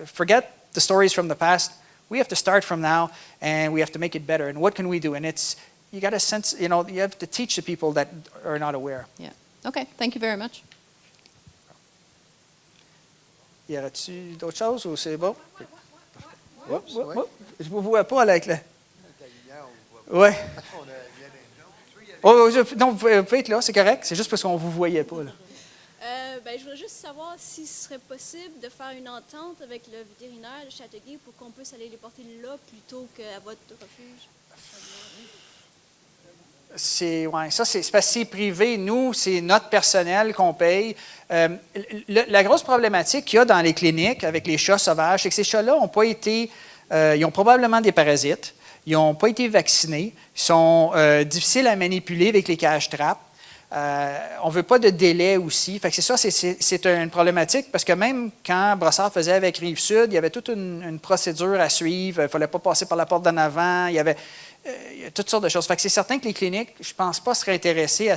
forget the stories from the past. We have to start from now, and we have to make it better. And what can we do? And you got a sense, you have to teach the people that are not aware. Yeah. Okay, thank you very much. Y aurait-tu d'autres choses ou c'est bon? Je vous vois pas avec le... Ouais. Non, vous pouvez être là, c'est correct. C'est juste parce qu'on ne vous voyait pas. Là. Je voudrais juste savoir si ce serait possible de faire une entente avec le vétérinaire de Châteauguay pour qu'on puisse aller les porter là plutôt qu'à votre refuge. Ça, c'est parce que c'est privé. Nous, c'est notre personnel qu'on paye. La grosse problématique qu'il y a dans les cliniques avec les chats sauvages, c'est que ces chats-là n'ont pas été... ils ont probablement des parasites. Ils n'ont pas été vaccinés. Ils sont difficiles à manipuler avec les cages-trappes. On ne veut pas de délai aussi. Fait que c'est une problématique parce que même quand Brossard faisait avec Rive-Sud, il y avait toute une procédure à suivre. Il ne fallait pas passer par la porte d'en avant. Il y avait toutes sortes de choses. Fait que c'est certain que les cliniques, je ne pense pas, seraient intéressées à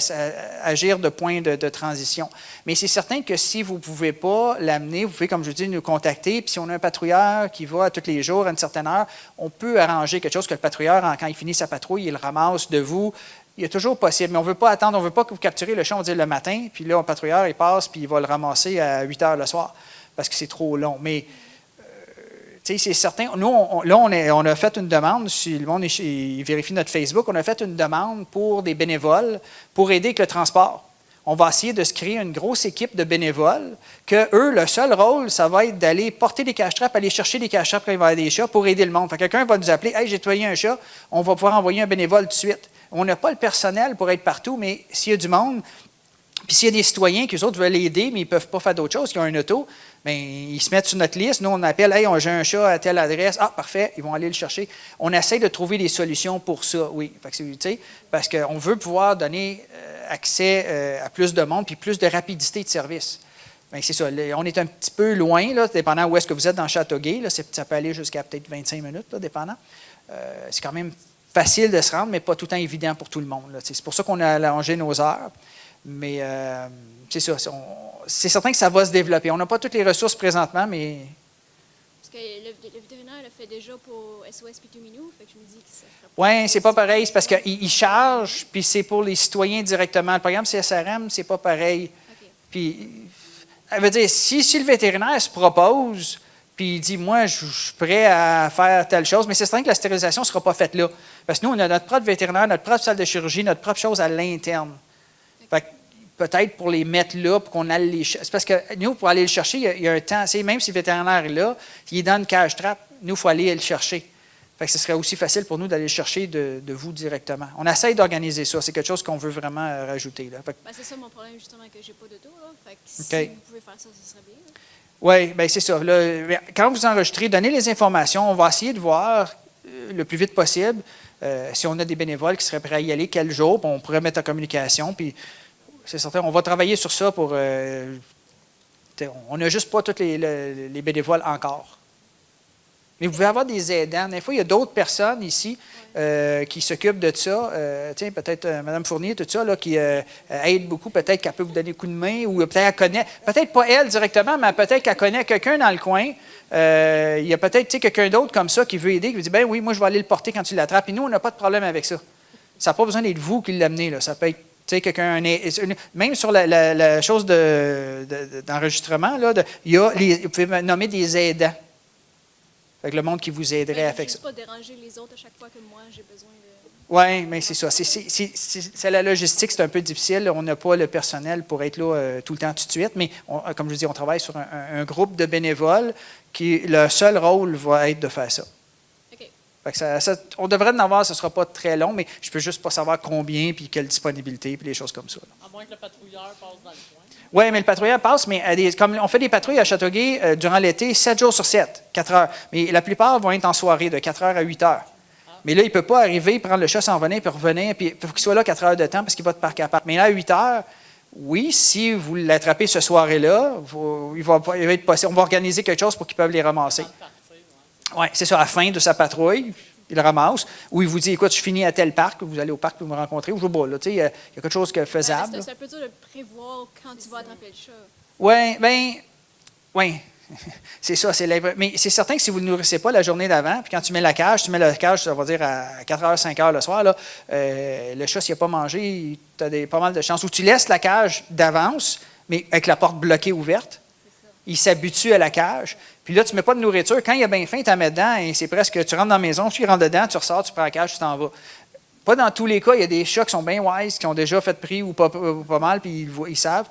agir de point de transition. Mais c'est certain que si vous ne pouvez pas l'amener, vous pouvez, comme je dis, nous contacter. Puis si on a un patrouilleur qui va tous les jours à une certaine heure, on peut arranger quelque chose que le patrouilleur, quand il finit sa patrouille, il le ramasse de vous. Il est toujours possible, mais on ne veut pas attendre, on ne veut pas que vous capturez le chat, on dit le matin, puis là, un patrouilleur, il passe, puis il va le ramasser à 8 heures le soir, parce que c'est trop long. Mais, tu sais, c'est certain. Nous, on a fait une demande, si le monde il vérifie notre Facebook, on a fait une demande pour des bénévoles pour aider avec le transport. On va essayer de se créer une grosse équipe de bénévoles, que eux, le seul rôle, ça va être d'aller porter des cache-trappes, aller chercher des cache-trappes quand il va y avoir des chats pour aider le monde. Fait que quelqu'un va nous appeler, « Hey, j'ai nettoyé un chat », on va pouvoir envoyer un bénévole tout de suite. On n'a pas le personnel pour être partout, mais s'il y a du monde, puis s'il y a des citoyens qui, eux autres, veulent aider, mais ils ne peuvent pas faire d'autre chose, qui ont un auto, bien, ils se mettent sur notre liste. Nous, on appelle, « Hey, j'ai un chat à telle adresse. » Ah, parfait, ils vont aller le chercher. On essaie de trouver des solutions pour ça, oui. Fait que, tu sais, parce qu'on veut pouvoir donner accès à plus de monde puis plus de rapidité de service. Bien, c'est ça. On est un petit peu loin, là, dépendant où est-ce que vous êtes dans Châteauguay. Là, ça peut aller jusqu'à peut-être 25 minutes, là, dépendant. C'est quand même facile de se rendre, mais pas tout le temps évident pour tout le monde. Là. C'est pour ça qu'on a allongé nos heures. Mais c'est ça. C'est certain que ça va se développer. On n'a pas toutes les ressources présentement, mais... Parce que le vétérinaire le fait déjà pour SOS Pitou-Minou, fait que je me dis que ça ferait pas... Oui, c'est pas pareil. C'est parce qu'il charge, puis c'est pour les citoyens directement. Le programme CSRM, c'est pas pareil. Okay. Puis, ça veut dire, si le vétérinaire se propose... Puis il dit, moi, je suis prêt à faire telle chose, mais c'est certain que la stérilisation ne sera pas faite là. Parce que nous, on a notre propre vétérinaire, notre propre salle de chirurgie, notre propre chose à l'interne. Fait que peut-être pour les mettre là, pour qu'on aille les chercher. C'est parce que nous, pour aller le chercher, il y a un temps. Même si le vétérinaire est là, il est dans une cage-trappe, nous, il faut aller le chercher. Fait que ce serait aussi facile pour nous d'aller le chercher de vous directement. On essaye d'organiser ça. C'est quelque chose qu'on veut vraiment rajouter. Là. C'est ça mon problème, justement, que j'ai pas d'auto. Fait que si vous pouvez faire ça, ce serait bien. Là. Oui, bien c'est ça. Là, quand vous enregistrez, donnez les informations. On va essayer de voir le plus vite possible si on a des bénévoles qui seraient prêts à y aller, quel jour, on pourrait mettre en communication. Puis, c'est certain, on va travailler sur ça pour... on n'a juste pas tous les bénévoles encore. Mais vous pouvez avoir des aidants. Des fois, il y a d'autres personnes ici qui s'occupent de ça. Tiens, peut-être Mme Fournier, tout ça, là, qui aide beaucoup. Peut-être qu'elle peut vous donner un coup de main ou peut-être qu'elle connaît, peut-être pas elle directement, mais peut-être qu'elle connaît quelqu'un dans le coin. Il y a peut-être quelqu'un d'autre comme ça qui veut aider, qui vous dit, ben oui, moi, je vais aller le porter quand tu l'attrapes. Et nous, on n'a pas de problème avec ça. Ça n'a pas besoin d'être vous qui l'amenez. Là. Ça peut être quelqu'un, même sur la chose d'enregistrement, là, vous pouvez nommer des aidants. Avec le monde qui vous aiderait à faire ça. Je ne veux pas déranger les autres à chaque fois que moi, j'ai besoin de... Oui, mais c'est ça. C'est la logistique, c'est un peu difficile. On n'a pas le personnel pour être là tout le temps, tout de suite. Mais, comme je dis, on travaille sur un groupe de bénévoles qui, le seul rôle va être de faire ça. OK. Fait que on devrait en avoir, ce ne sera pas très long, mais je ne peux juste pas savoir combien, puis quelle disponibilité, puis des choses comme ça. Là. À moins que le patrouilleur passe dans le coin. Oui, mais le patrouilleur passe, mais comme on fait des patrouilles à Châteauguay durant l'été, 7 jours sur 7, 4 heures. Mais la plupart vont être en soirée, de 4 heures à 8 heures. Mais là, il ne peut pas arriver, prendre le chat, s'en venir, puis revenir, puis il faut qu'il soit là 4 heures de temps parce qu'il va de parc à parc. Mais là, à 8 heures, oui, si vous l'attrapez ce soir-là, il va être possible. On va organiser quelque chose pour qu'ils peuvent les ramasser. Oui, c'est ça, à la fin de sa patrouille. Il le ramasse, ou il vous dit, écoute, je finis à tel parc, vous allez au parc pour me rencontrer, ou je vois là, il y a quelque chose de faisable. C'est un peu dur de prévoir quand tu vas attraper le chat. Oui, c'est ça. Mais c'est certain que si vous ne le nourrissez pas la journée d'avant, puis quand tu mets la cage, ça va dire à 4 h, 5 h le soir, là, le chat, s'il n'a pas mangé, tu as pas mal de chances. Ou tu laisses la cage d'avance, mais avec la porte bloquée ouverte. Il s'habitue à la cage. Puis là, tu ne mets pas de nourriture. Quand il a bien faim, tu la mets dedans et c'est presque, tu rentres dans la maison, tu rentres dedans, tu ressors, tu prends la cage, tu t'en vas. Pas dans tous les cas. Il y a des chats qui sont bien wise, qui ont déjà fait prix ou pas mal, puis ils savent.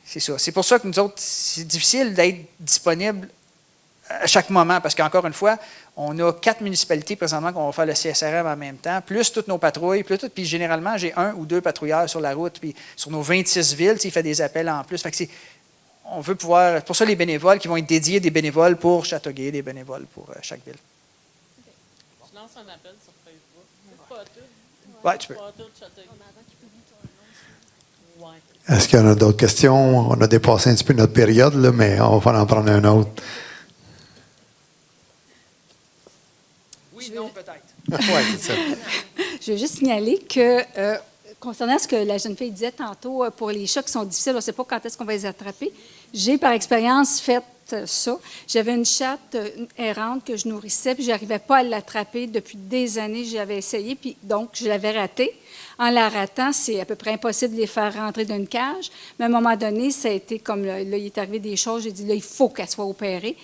C'est ça. C'est pour ça que nous autres, c'est difficile d'être disponible à chaque moment, parce qu'encore une fois, on a 4 municipalités présentement qu'on va faire le CSRM en même temps, plus toutes nos patrouilles, puis généralement, j'ai 1 ou 2 patrouilleurs sur la route, puis sur nos 26 villes, il fait des appels en plus. Fait que on veut pouvoir, pour ça, les bénévoles qui vont être dédiés, des bénévoles pour Châteauguay, des bénévoles pour chaque ville. Je lance un appel sur Facebook. C'est pas tout. Oui, tu peux. Pas tout Châteauguay. Est-ce qu'il y en a d'autres questions? On a dépassé un petit peu notre période, là, mais on va en prendre un autre. Oui, non, peut-être. Oui, c'est ça. Je veux juste signaler que, concernant ce que la jeune fille disait tantôt, pour les chats qui sont difficiles, on ne sait pas quand est-ce qu'on va les attraper. J'ai, par expérience, fait ça. J'avais une chatte errante que je nourrissais, puis je n'arrivais pas à l'attraper depuis des années. J'avais essayé, puis donc je l'avais ratée. En la ratant, c'est à peu près impossible de les faire rentrer dans une cage. Mais à un moment donné, ça a été comme, là, il est arrivé des choses, j'ai dit, là, il faut qu'elle soit opérée.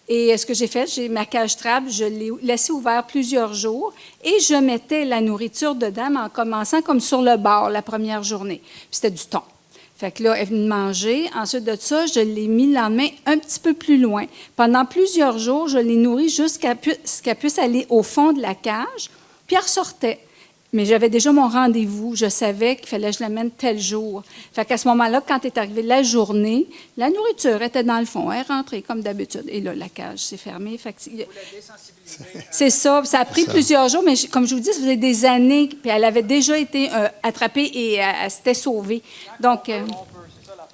Et ce que j'ai fait, j'ai ma cage trap, je l'ai laissée ouverte plusieurs jours et je mettais la nourriture dedans, mais en commençant comme sur le bord la première journée. Puis c'était du thon. Fait que là, elle est venue manger. Ensuite de ça, je l'ai mis le lendemain un petit peu plus loin. Pendant plusieurs jours, je l'ai nourrie jusqu'à ce qu'elle puisse aller au fond de la cage, puis elle ressortait. Mais j'avais déjà mon rendez-vous. Je savais qu'il fallait que je l'amène tel jour. Fait qu'à ce moment-là, quand est arrivée la journée, la nourriture était dans le fond. Elle est rentrée comme d'habitude. Et là, la cage s'est fermée. Fait que c'est ça. Ça a pris plusieurs jours, mais comme je vous dis, ça faisait des années. Puis elle avait déjà été attrapée et elle s'était sauvée. Donc...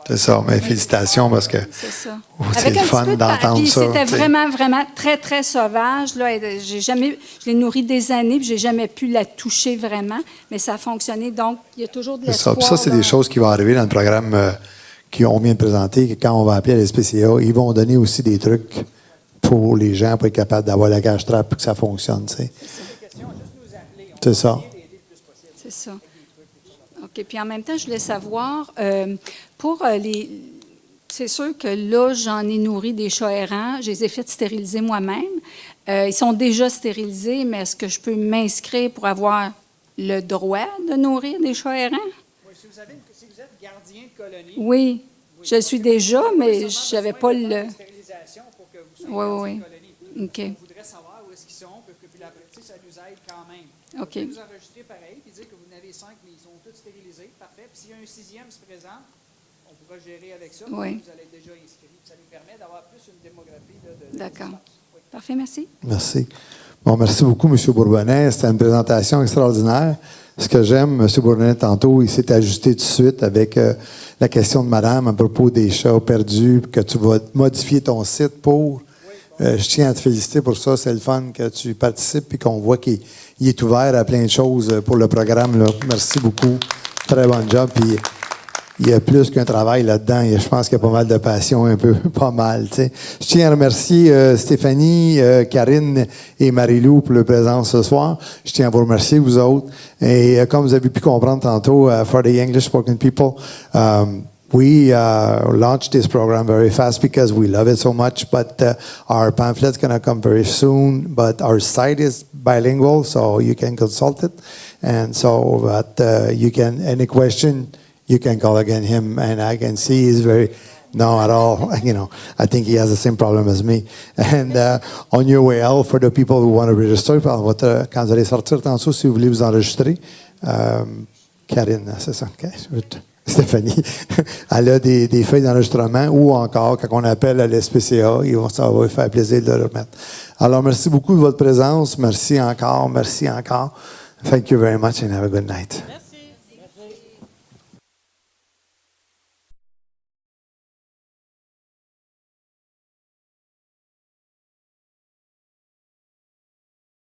c'est ça, mais félicitations parce que c'est le fun d'entendre ça. C'était vraiment, vraiment très, très sauvage. Là, je l'ai nourrie des années, puis je n'ai jamais pu la toucher vraiment, mais ça a fonctionné. Donc, il y a toujours de l'espoir. Ça, c'est des choses qui vont arriver dans le programme qu'on vient de présenter, que quand on va appeler à la SPCA, ils vont donner aussi des trucs pour les gens pour être capables d'avoir la cage trap pour que ça fonctionne. C'est ça. C'est ça. OK. Puis en même temps, je voulais savoir, pour c'est sûr que là, j'en ai nourri des chats errants. Je les ai fait stériliser moi-même. Ils sont déjà stérilisés, mais est-ce que je peux m'inscrire pour avoir le droit de nourrir des chats errants? Oui, si vous êtes gardien de colonie. Oui, je le suis déjà, mais je n'avais pas le... stérilisation pour que vous soyez gardien de colonie. OK. On voudrait savoir où est-ce qu'ils sont, parce que puis la pratique, ça nous aide quand même. OK. Vous pouvez vous enregistrer pareil, puis dire que vous en avez 5, mais ils sont tous stérilisés. Parfait. Puis s'il y a un 6e qui se présente, on pourra gérer avec ça. Oui. Vous allez être déjà inscrit. Ça nous permet d'avoir plus une démographie de D'accord. Oui. Parfait, merci. Merci. Bon, merci beaucoup, M. Bourbonnais. C'était une présentation extraordinaire. Ce que j'aime, M. Bourbonnais, tantôt, il s'est ajusté tout de suite avec la question de madame à propos des chats perdus, que tu vas modifier ton site pour. Je tiens à te féliciter pour ça. C'est le fun que tu participes et qu'on voit qu'il est ouvert à plein de choses pour le programme. Là. Merci beaucoup. Très bon job. Puis, il y a plus qu'un travail là-dedans. Je pense qu'il y a pas mal de passion, un peu, pas mal. T'sais. Je tiens à remercier Stéphanie, Karine et Marie-Lou pour leur présence ce soir. Je tiens à vous remercier, vous autres. Et comme vous avez pu comprendre tantôt, for the English-spoken people, we launched this program very fast because we love it so much, but our pamphlet's going to come very soon. But our site is bilingual, so you can consult it. And so, but you can, any question, you can call again him, and I can see he's very, no, at all. You know, I think he has the same problem as me. And on your way out, for the people who want to register, quand vous allez sortir tantôt, si vous voulez vous enregistrer, Karine, c'est ça, okay. Stéphanie, elle a des feuilles d'enregistrement ou encore, quand on appelle à l'SPCA, ça va lui faire plaisir de le remettre. Alors, merci beaucoup de votre présence. Merci encore. Thank you very much and have a good night.